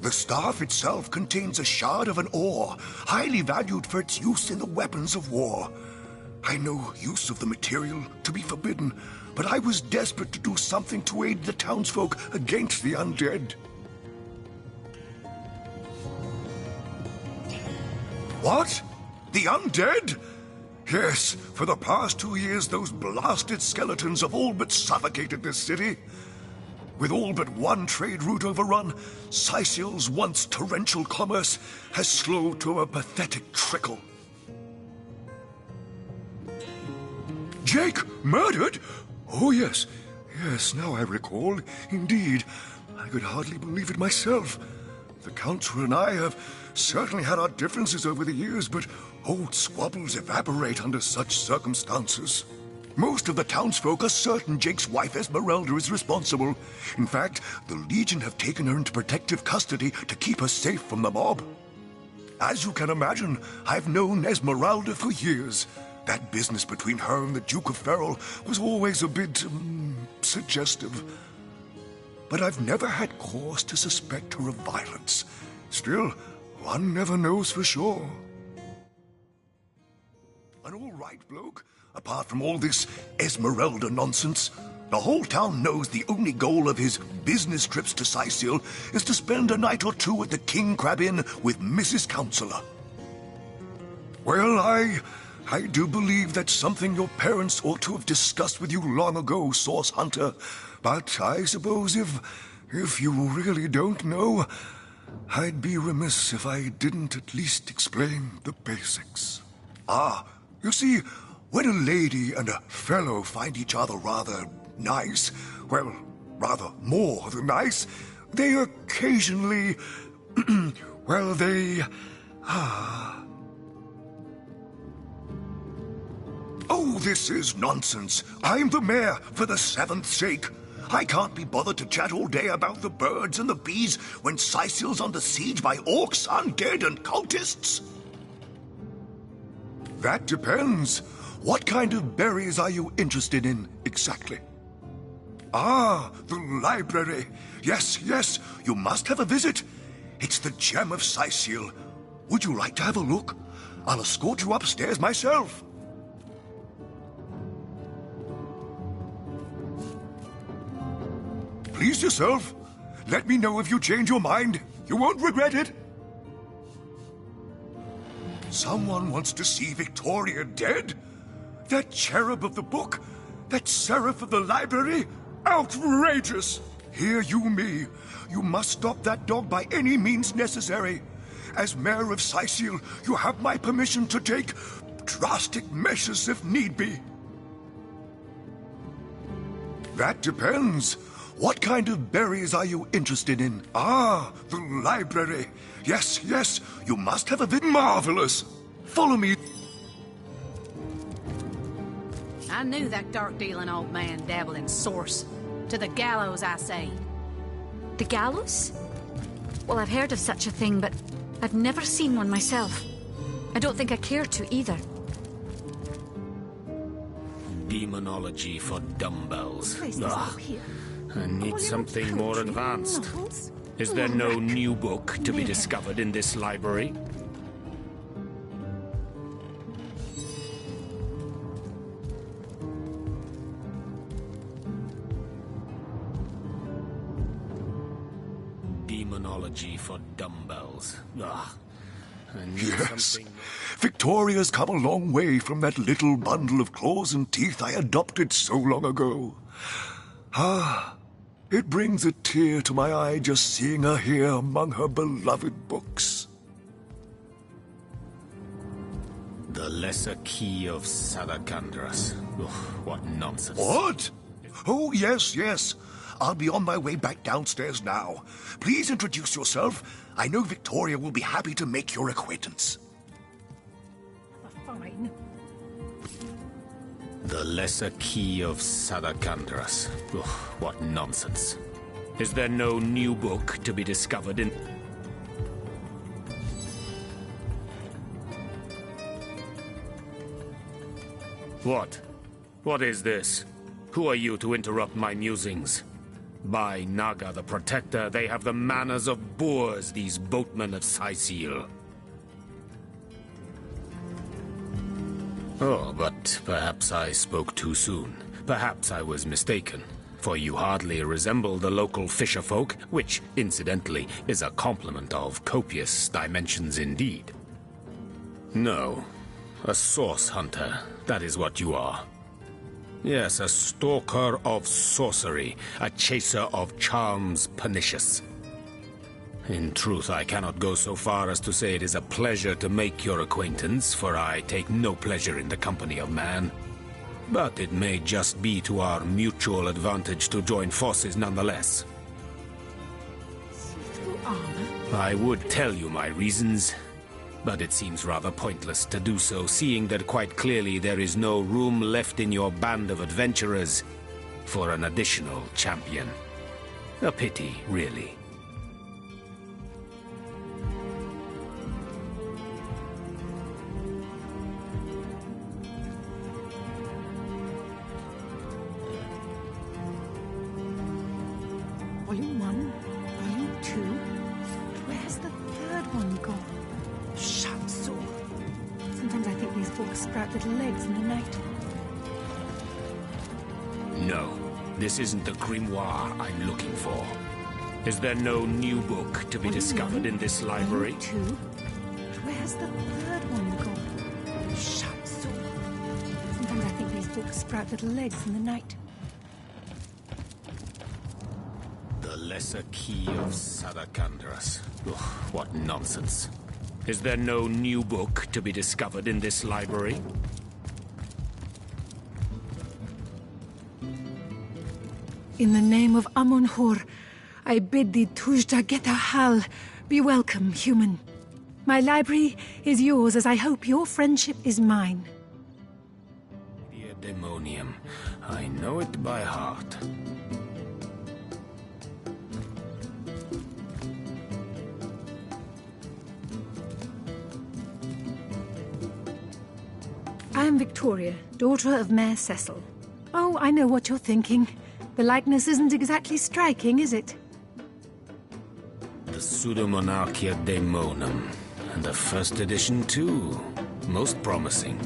The staff itself contains a shard of an ore, highly valued for its use in the weapons of war. I know use of the material to be forbidden, but I was desperate to do something to aid the townsfolk against the undead. What? The undead? Yes, for the past 2 years those blasted skeletons have all but suffocated this city. With all but one trade route overrun, Syceal's once torrential commerce has slowed to a pathetic trickle. Jake murdered? Oh yes, yes, now I recall. Indeed, I could hardly believe it myself. The Council and I have certainly had our differences over the years, but old squabbles evaporate under such circumstances. Most of the townsfolk are certain Jake's wife Esmeralda is responsible. In fact, the Legion have taken her into protective custody to keep her safe from the mob. As you can imagine, I've known Esmeralda for years. That business between her and the Duke of Ferrol was always a bit, suggestive. But I've never had cause to suspect her of violence. Still, one never knows for sure. An all right bloke, apart from all this Esmeralda nonsense. The whole town knows the only goal of his business trips to Syceal is to spend a night or two at the King Crab Inn with Mrs. Counselor. Well, I do believe that's something your parents ought to have discussed with you long ago, Source Hunter. But I suppose if you really don't know, I'd be remiss if I didn't at least explain the basics. Ah, you see, when a lady and a fellow find each other rather nice, well, rather more than nice, they occasionally, well, Oh, this is nonsense. I'm the mayor for the 7th sake. I can't be bothered to chat all day about the birds and the bees when Syceal's under siege by orcs, undead, and cultists. That depends. What kind of berries are you interested in, exactly? Ah, the library. Yes, yes, you must have a visit. It's the gem of Sicil. Would you like to have a look? I'll escort you upstairs myself. Please yourself. Let me know if you change your mind. You won't regret it. Someone wants to see Victoria dead? That cherub of the book? That seraph of the library? Outrageous! Hear you me. You must stop that dog by any means necessary. As mayor of Sicil, you have my permission to take drastic measures if need be. That depends. What kind of berries are you interested in? Ah, the library. Yes, yes, you must have a bit marvelous. Follow me. I knew that dark-dealing old man dabbled in source. To the gallows, I say. The gallows? Well, I've heard of such a thing, but I've never seen one myself. I don't think I care to either. Demonology for dumbbells. Ugh. I need something more advanced. Is there no new book to be discovered in this library? Demonology for dumbbells. Ugh. I need Yes. something... Victoria's come a long way from that little bundle of claws and teeth I adopted so long ago. Ah, it brings a tear to my eye just seeing her here among her beloved books. The Lesser Key of Sadakandras. Ugh, what nonsense. What? Oh, yes, yes. I'll be on my way back downstairs now. Please introduce yourself. I know Victoria will be happy to make your acquaintance. Fine. The Lesser Key of Sadakandras. Ugh, what nonsense. Is there no new book to be discovered in... What? What is this? Who are you to interrupt my musings? By Naga the Protector, they have the manners of boors, these boatmen of Sicil. Oh, but perhaps I spoke too soon. Perhaps I was mistaken, for you hardly resemble the local fisherfolk, which, incidentally, is a compliment of copious dimensions indeed. No, a source hunter, that is what you are. Yes, a stalker of sorcery, a chaser of charms pernicious. In truth, I cannot go so far as to say it is a pleasure to make your acquaintance, for I take no pleasure in the company of man. But it may just be to our mutual advantage to join forces nonetheless. See-through armor? I would tell you my reasons, but it seems rather pointless to do so, seeing that quite clearly there is no room left in your band of adventurers for an additional champion. A pity, really. Volume 1, Volume 2. Where's the third one gone? Shut so. Sometimes I think these books sprout little legs in the night. No, this isn't the grimoire I'm looking for. Is there no new book to be discovered in this library? Volume 2. Where's the third one gone? Shut so. Sometimes I think these books sprout little legs in the night. The Lesser Key of Sadakandras. Ugh, what nonsense. Is there no new book to be discovered in this library? In the name of Amun-Hor, I bid thee Tujta Getahal, be welcome, human. My library is yours, as I hope your friendship is mine. Dear Demonium, I know it by heart. I am Victoria, daughter of Mayor Cecil. Oh, I know what you're thinking. The likeness isn't exactly striking, is it? The Pseudomonarchia Daemonum. And the first edition, too. Most promising.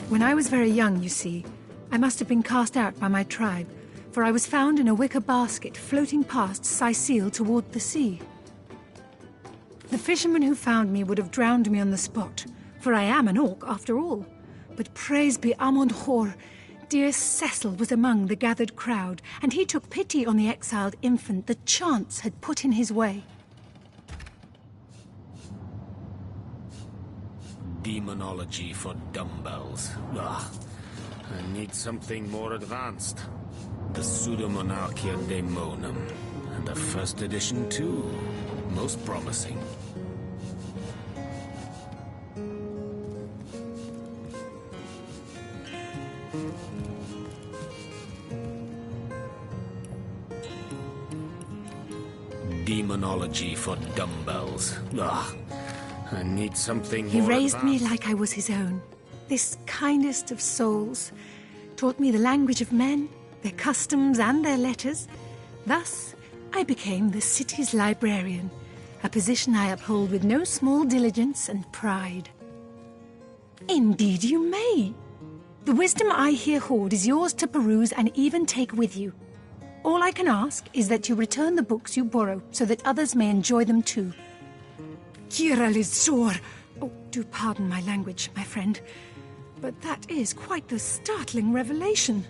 When I was very young, you see, I must have been cast out by my tribe, for I was found in a wicker basket floating past Sicile toward the sea. The fisherman who found me would have drowned me on the spot, for I am an orc after all. But praise be Amon Hor, dear Cecil was among the gathered crowd, and he took pity on the exiled infant that chance had put in his way. Demonology for dumbbells. Ugh. I need something more advanced. The Pseudomonarchia Daemonum. And the first edition, too. Most promising. Demonology for dumbbells. Ugh. I need something He more raised me advanced. like I was his own, this kindest of souls, taught me the language of men, their customs and their letters. Thus, I became the city's librarian, a position I uphold with no small diligence and pride. Indeed you may. The wisdom I here hoard is yours to peruse and even take with you. All I can ask is that you return the books you borrow so that others may enjoy them too. Kira Lizor! Oh, do pardon my language, my friend. But that is quite the startling revelation.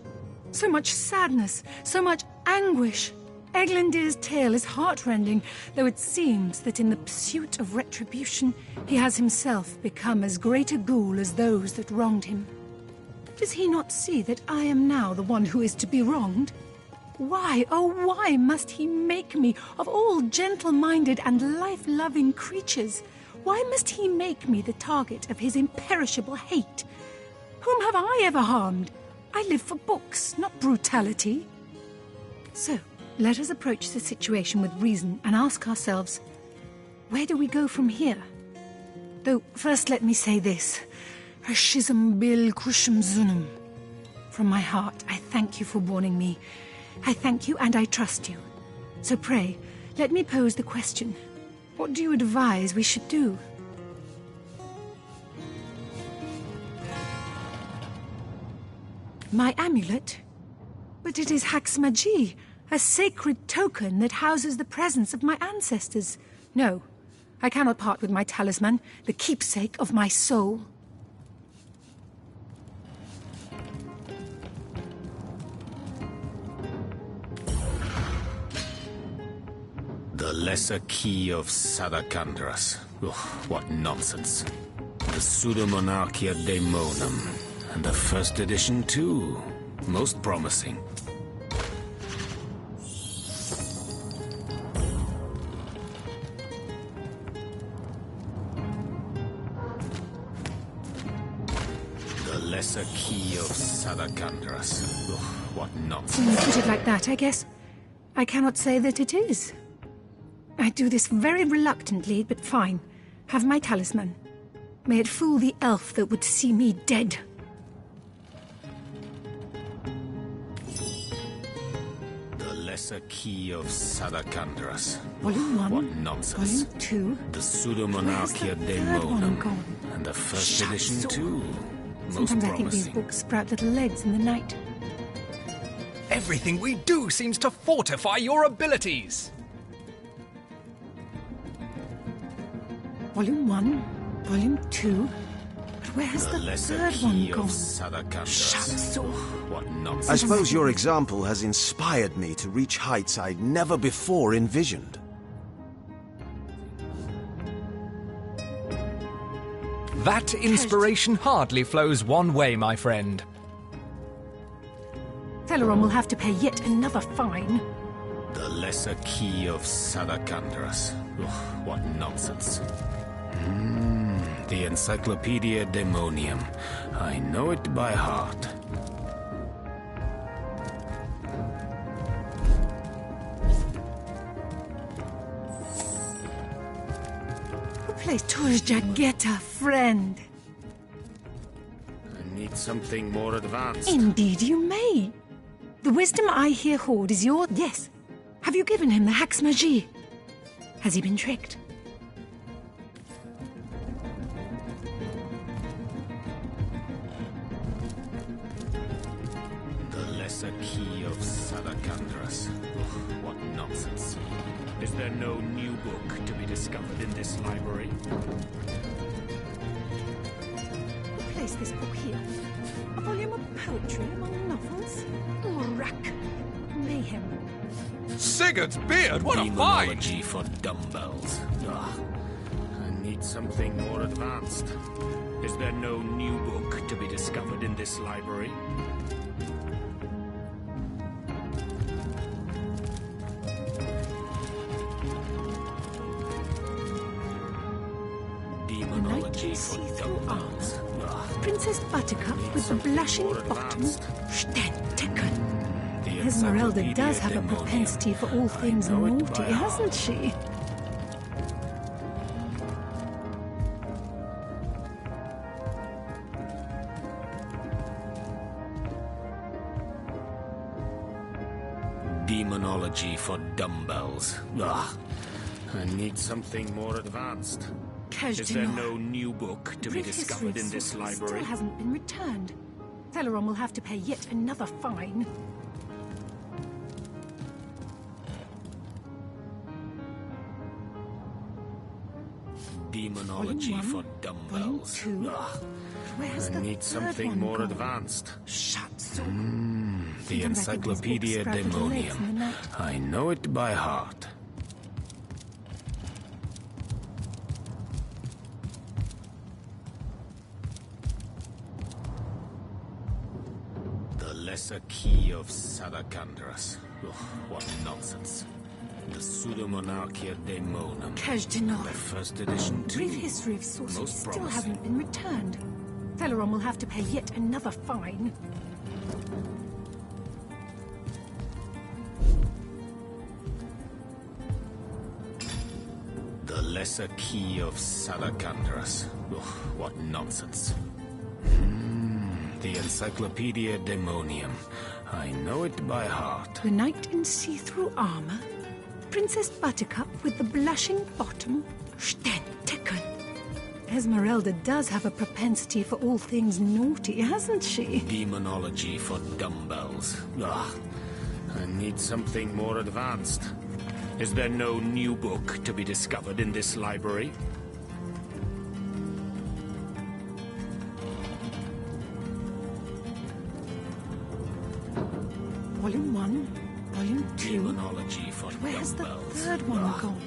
So much sadness, so much anguish. Eglandir's tale is heartrending, though it seems that in the pursuit of retribution, he has himself become as great a ghoul as those that wronged him. Does he not see that I am now the one who is to be wronged? Why, oh why must he make me, of all gentle-minded and life-loving creatures, why must he make me the target of his imperishable hate? Whom have I ever harmed? I live for books, not brutality. So, let us approach the situation with reason and ask ourselves, where do we go from here? Though, first let me say this. Hashizm bil kushum zunum. From my heart, I thank you for warning me. I thank you and I trust you. So pray, let me pose the question. What do you advise we should do? My amulet? But it is Haxmagi, a sacred token that houses the presence of my ancestors. No, I cannot part with my talisman, the keepsake of my soul. The Lesser Key of Sadakandras. Ugh, what nonsense. The Pseudomonarchia Daemonum. And the first edition, too. Most promising. The Lesser Key of Sadakandras. Ugh, what nonsense. When you put it like that, I guess I cannot say that it is. I do this very reluctantly, but fine. Have my talisman. May it fool the elf that would see me dead. The Lesser Key of Sadakandras. Volume 1. What nonsense. Volume 2. The Pseudomonarchia Daemonum. And the first edition, too. Most Sometimes I think these promising. books sprout little legs in the night. Everything we do seems to fortify your abilities. Volume 1. Volume 2. But where has the Lesser third one Key gone? of Sadakandras. What nonsense. I suppose your example has inspired me to reach heights I'd never before envisioned. That inspiration hardly flows one way, my friend. Celeron will have to pay yet another fine. The Lesser Key of Sadakandras. Ugh, what nonsense. The Encyclopedia Daemonium. I know it by heart. Who plays Torjageta, friend? I need need something more advanced. Indeed you may. The wisdom I here hold is your... Yes. Have you given him the Hax Magie? Has he been tricked? The lesser key of Sadakandras. What nonsense. Is there no new book to be discovered in this library? Place this book here. A volume of poetry among novels. Urak. Mayhem. Sigurd's beard, what a find! Demonology for dumbbells. Ugh. I need something more advanced. Is there no new book to be discovered in this library? Demonology for dumbbells. Princess Buttercup with the blushing bottom. Stenteken. Esmeralda does have a propensity for all things naughty, hasn't she? Demonology for dumbbells. Ugh. I need something more advanced. Is there no new book to be discovered in this library? Still hasn't been returned. Theleron will have to pay yet another fine. Demonology for dumbbells. Ugh. I need something more advanced. The Encyclopedia Daemonium. I know it by heart. The lesser key of Sadakandras. Ugh, what nonsense. The Pseudomonarchia Daemonum. The first edition too. Brief history of sorcery Most still promising. hasn't been returned. Theleron will have to pay yet another fine. The lesser key of Sadakandras. Ugh, what nonsense. The Encyclopedia Daemonium. I know it by heart. The knight in see-through armor. Princess Buttercup with the blushing bottom. Stenteken. Esmeralda does have a propensity for all things naughty, hasn't she? Demonology for dumbbells. Ugh. I need something more advanced. Is there no new book to be discovered in this library? Volume 1, Volume 2. Demonology for Where's the dumbbells. third one Ugh. gone?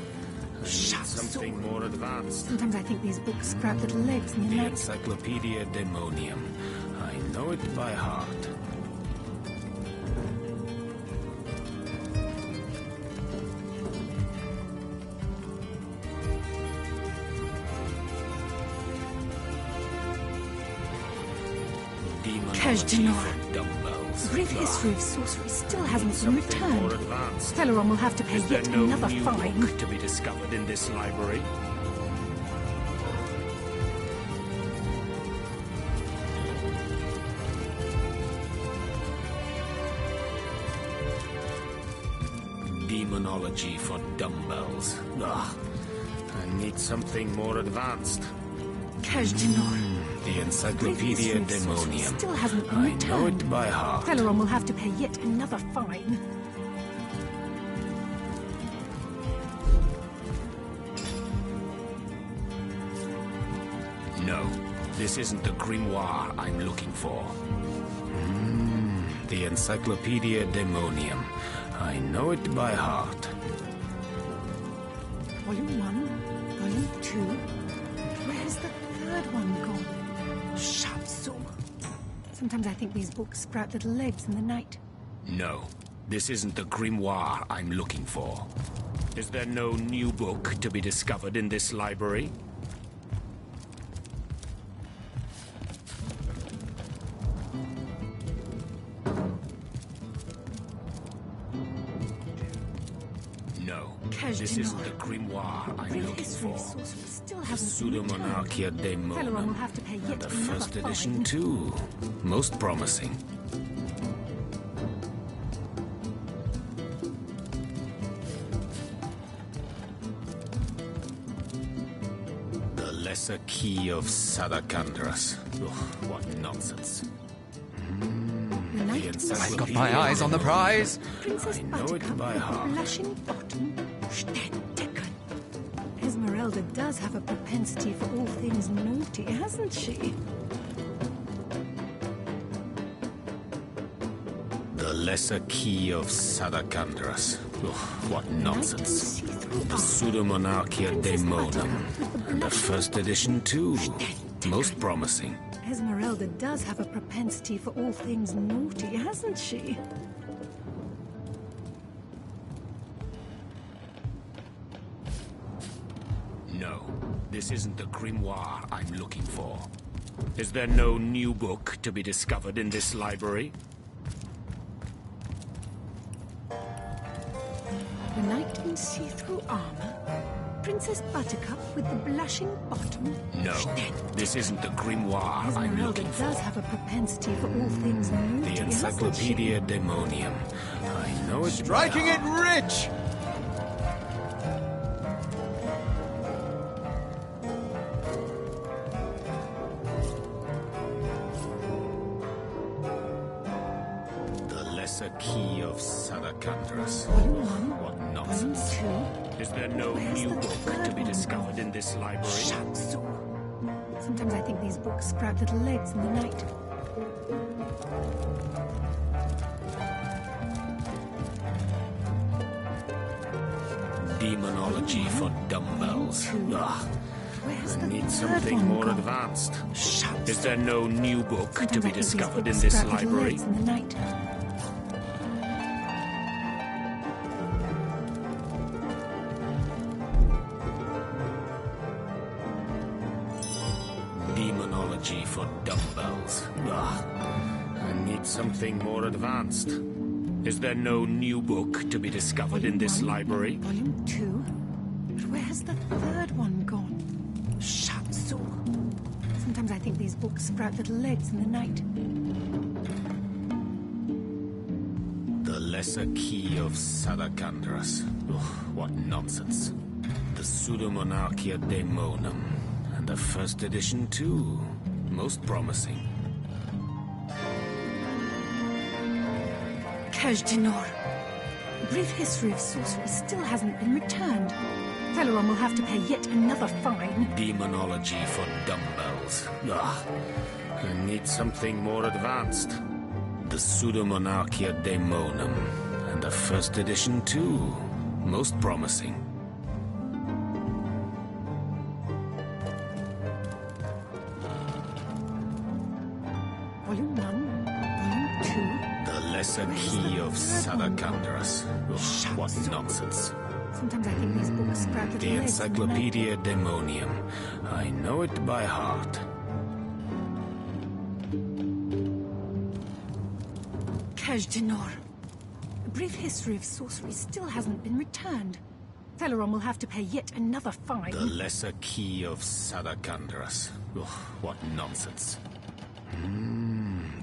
I need something more advanced. Sometimes I think these books sprout little legs in the The night. Encyclopedia Daemonium. I know it by heart. Demonology for dumbbells. Brief Ugh. history of sorcery still hasn't been Something more returned. advanced. Theleron will have to pay Is there yet no another new fine. book to be discovered in this library? Demonology for dumbbells. Ugh. I need something more advanced. The Encyclopedia Daemonium. Still hasn't been I know returned. it by heart. Theleron will have to pay yet another fine. No, this isn't the grimoire I'm looking for. The Encyclopedia Daemonium. I know it by heart. Volume 1, Volume 2. Where's the third one gone? Shatsu. Sometimes I think these books sprout little legs in the night. No, this isn't the grimoire I'm looking for. Is there no new book to be discovered in this library? No, This isn't the grimoire I'm looking for. The Pseudo-Monarchia Daemonum. And the first edition too. Most promising. The Lesser Key of Sadakandras. Ugh, what nonsense. I've got my eyes on the prize. I know it by heart. Blushing bottom. Esmeralda does have a propensity for all things naughty, hasn't she? The Lesser Key of Sadakandras. Ugh, what nonsense. The Pseudo-Monarchia Daemonum. And the first edition too. Most promising. Esmeralda does have a propensity for all things naughty, hasn't she? No, this isn't the grimoire I'm looking for. Is there no new book to be discovered in this library? The knight in see-through armor. Princess Buttercup with the blushing bottom. No, this isn't the grimoire I'm looking for. Esmeralda does have a propensity for all things naughty, The Encyclopedia Daemonium. I know it's striking it rich! The Lesser Key of Sadakandras. What nonsense. Is there no new book to be discovered in this library? Sometimes I think these books sprout little legs in the night. Demonology for dumbbells. Ugh. I need something more advanced. Is there no new book to be discovered in this library? Demonology for dumbbells. Ugh. I need something more advanced. Is there no new book to be discovered in this library? Volume 2? But where's the third one gone? Shatsu. Sometimes I think these books sprout little legs in the night. The Lesser Key of Sadakandras. Ugh, what nonsense. The Pseudo-Monarchia Daemonum. And the first edition too. Most promising. Kaj'Dinor. A brief history of sorcery still hasn't been returned. Veleron will have to pay yet another fine. Demonology for dumbbells. Ugh. I need something more advanced. The Pseudo-Monarchia Daemonum. And the first edition too. Most promising. Volume 1, Volume 2. The Lesser Key of Sadakandras. Ugh, what nonsense. Sometimes I think these books sprout little The legs in the night. Encyclopedia Daemonium. I know it by heart. Kaj'Dinor. A brief history of sorcery still hasn't been returned. Veleron will have to pay yet another fine. The Lesser Key of Sadakandras. Ugh, what nonsense.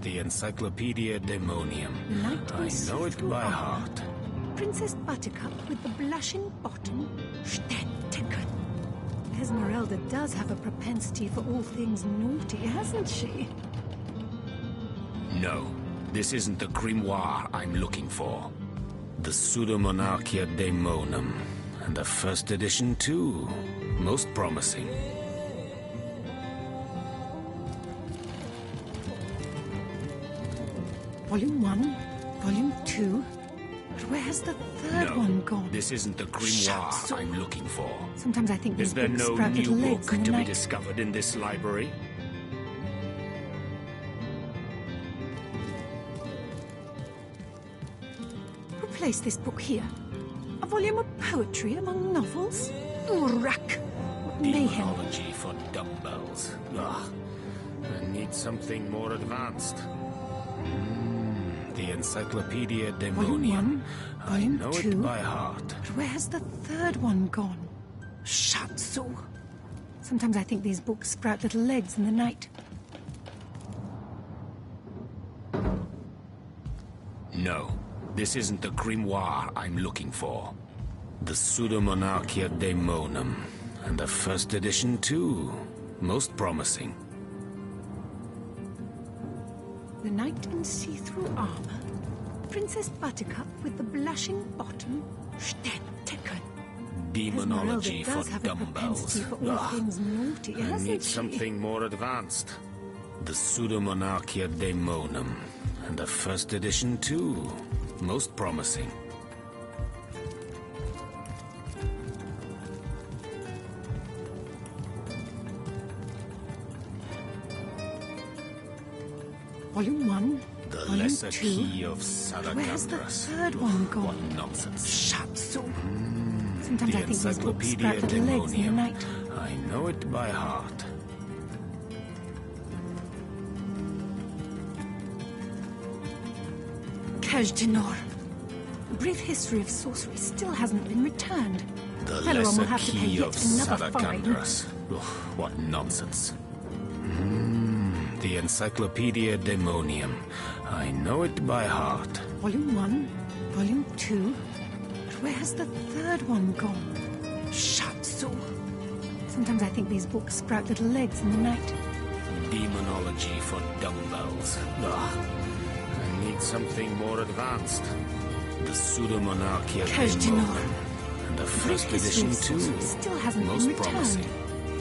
The Encyclopedia Daemonium. I know it by heart. Princess Buttercup with the blushing bottom. Steadticken. Esmeralda does have a propensity for all things naughty, hasn't she? No, this isn't the grimoire I'm looking for. The Pseudo-Monarchia Daemonum. And the first edition too. Most promising. Volume 1, Volume 2. But where's the third one gone? This isn't the grimoire I'm looking for. Sometimes I think these Is there books no sprout new little legs book in the to be night. discovered in this library? Who placed this book here? A volume of poetry among novels? Urak! What mayhem! Demonology for dumbbells. Ugh. I need something more advanced. The Encyclopedia Volume Daemonium. 1, I Volume know 2. it by heart. But where's the third one gone? Shatsu. Sometimes I think these books sprout little legs in the night. No, this isn't the grimoire I'm looking for. The Pseudomonarchia Daemonum. And the first edition, too. Most promising. The knight in see-through armor. Princess Buttercup with the blushing bottom. Stetteken. Demonology Esmeralda for does have a propensity dumbbells. for all things naughty, I hasn't need she? something more advanced. The Pseudomonarchia Daemonum. And the first edition, too. Most promising. Volume 1, The Volume Lesser 2. Key of Where's the Salamandras. third one gone? What nonsense. Shatsu. Sometimes The I think these books Encyclopedia sprout little legs in the Daemonium. night. I know it by heart. Kajdanor. A brief history of sorcery still hasn't been returned. The Fellow Lesser will have to pay Key yet of another fine. Salamandras. What nonsense. The Encyclopedia Daemonium. I know it by heart. Volume 1, Volume 2. But where's the third one gone? Shatsu. Sometimes I think these books sprout little legs in the night. Demonology for dumbbells. I need something more advanced. The Pseudomonarchia Kajdanor. Daemonum. And the first Brief history edition, of too. sorcery still hasn't Most been returned. promising.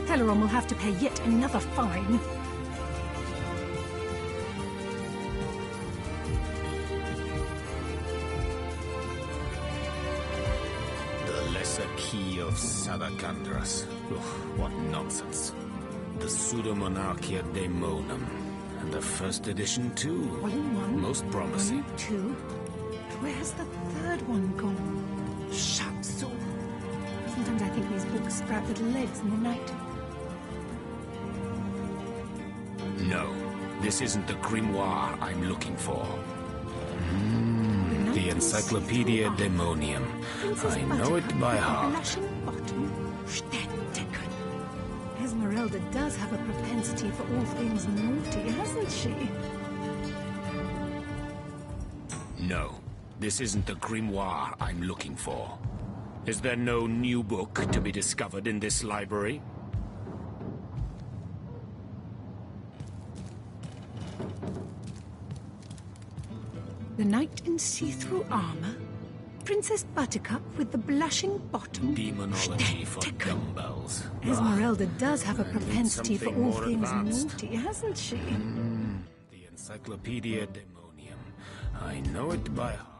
Teleron will have to pay yet another fine. The Lesser Key of Salamandras. What nonsense. The Pseudomonarchia Daemonum. And the first edition, too. Volume 1, Most promising. Volume 2. But where's the third one gone? Shatsu. Sometimes I think these books sprout little legs in the night. No, this isn't the grimoire I'm looking for. The Encyclopedia Daemonium. I know it by heart. Blushing bottom. Stetteken. Esmeralda does have a propensity for all things naughty, hasn't she? No, this isn't the grimoire I'm looking for. Is there no new book to be discovered in this library? The knight in see-through armor. Princess Buttercup with the blushing bottom. Demonology for dumbbells. Esmeralda does have a I need propensity for something all more things advanced. naughty, hasn't she? The Encyclopedia Daemonium. I know it by heart.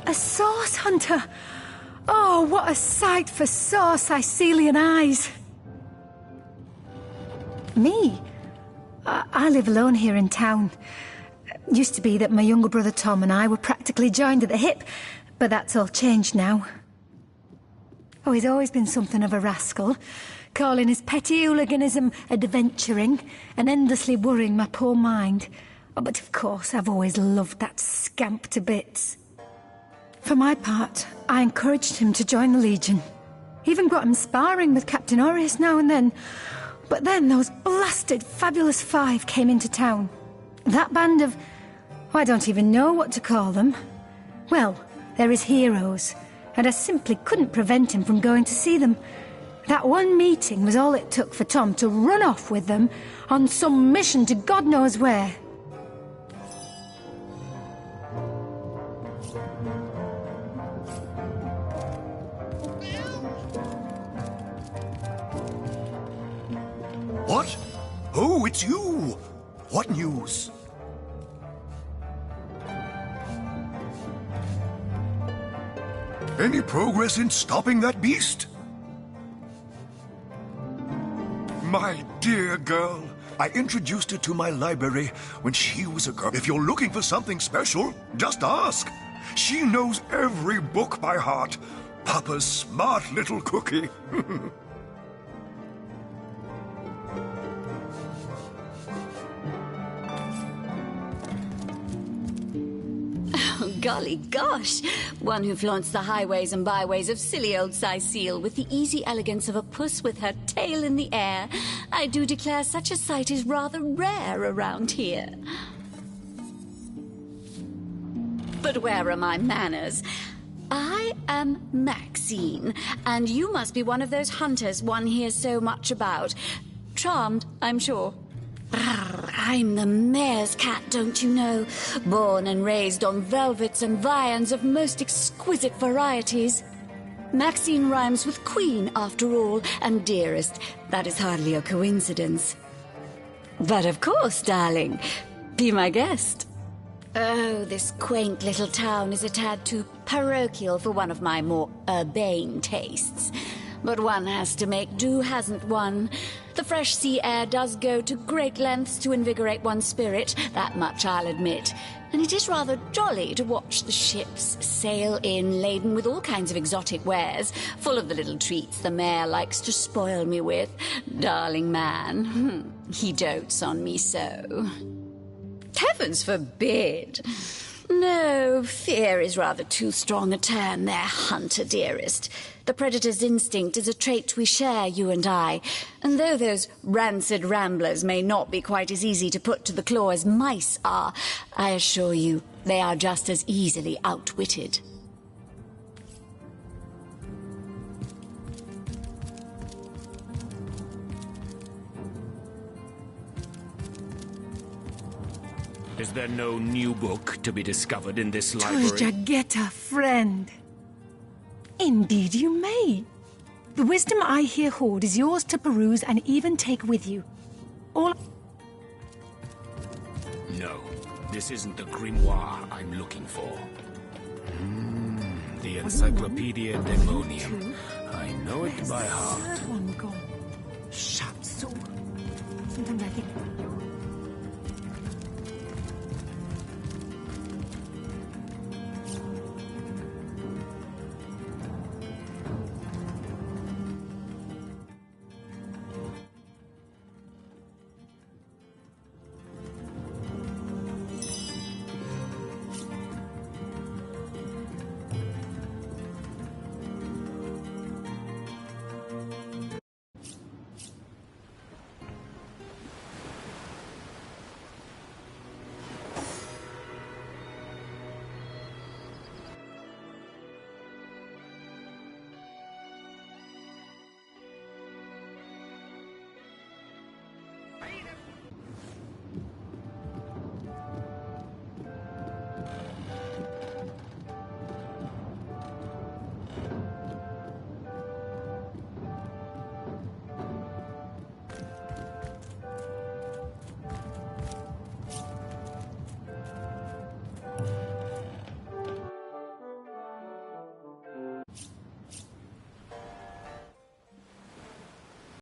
A source hunter! Oh, what a sight for sore Sicilian eyes! Me? I live alone here in town. Used to be that my younger brother Tom and I were practically joined at the hip, but that's all changed now. Oh, he's always been something of a rascal, calling his petty hooliganism adventuring and endlessly worrying my poor mind. Oh, but of course, I've always loved that scamp to bits. For my part, I encouraged him to join the Legion. Even got him sparring with Captain Orius now and then. But then those blasted Fabulous Five came into town. That band of... I don't even know what to call them. Well, they're his heroes, and I simply couldn't prevent him from going to see them. That one meeting was all it took for Tom to run off with them on some mission to God knows where. What? Oh, it's you! What news? Any progress in stopping that beast? My dear girl, I introduced her to my library when she was a girl. If you're looking for something special, just ask. She knows every book by heart. Papa's smart little cookie. Golly gosh! One who flaunts the highways and byways of silly old Sicile with the easy elegance of a puss with her tail in the air. I do declare such a sight is rather rare around here. But where are my manners? I am Maxine, and you must be one of those hunters one hears so much about. Charmed, I'm sure. I'm the mayor's cat, don't you know? Born and raised on velvets and viands of most exquisite varieties. Maxine rhymes with queen, after all, and dearest. That is hardly a coincidence. But of course, darling, be my guest. Oh, this quaint little town is a tad too parochial for one of my more urbane tastes. But one has to make do, hasn't one? The fresh sea air does go to great lengths to invigorate one's spirit, that much I'll admit. And it is rather jolly to watch the ships sail in laden with all kinds of exotic wares, full of the little treats the mayor likes to spoil me with. Darling man, he dotes on me so. Heavens forbid! No, fear is rather too strong a term there, hunter dearest. The predator's instinct is a trait we share, you and I. And though those rancid ramblers may not be quite as easy to put to the claw as mice are, I assure you, they are just as easily outwitted. Is there no new book to be discovered in this library? Turjageta, friend. Indeed you may. The wisdom I here hoard is yours to peruse and even take with you. All... No, this isn't the grimoire I'm looking for. The Encyclopedia Demonium. I know it by heart. Third one gone. Shut so. Sometimes I think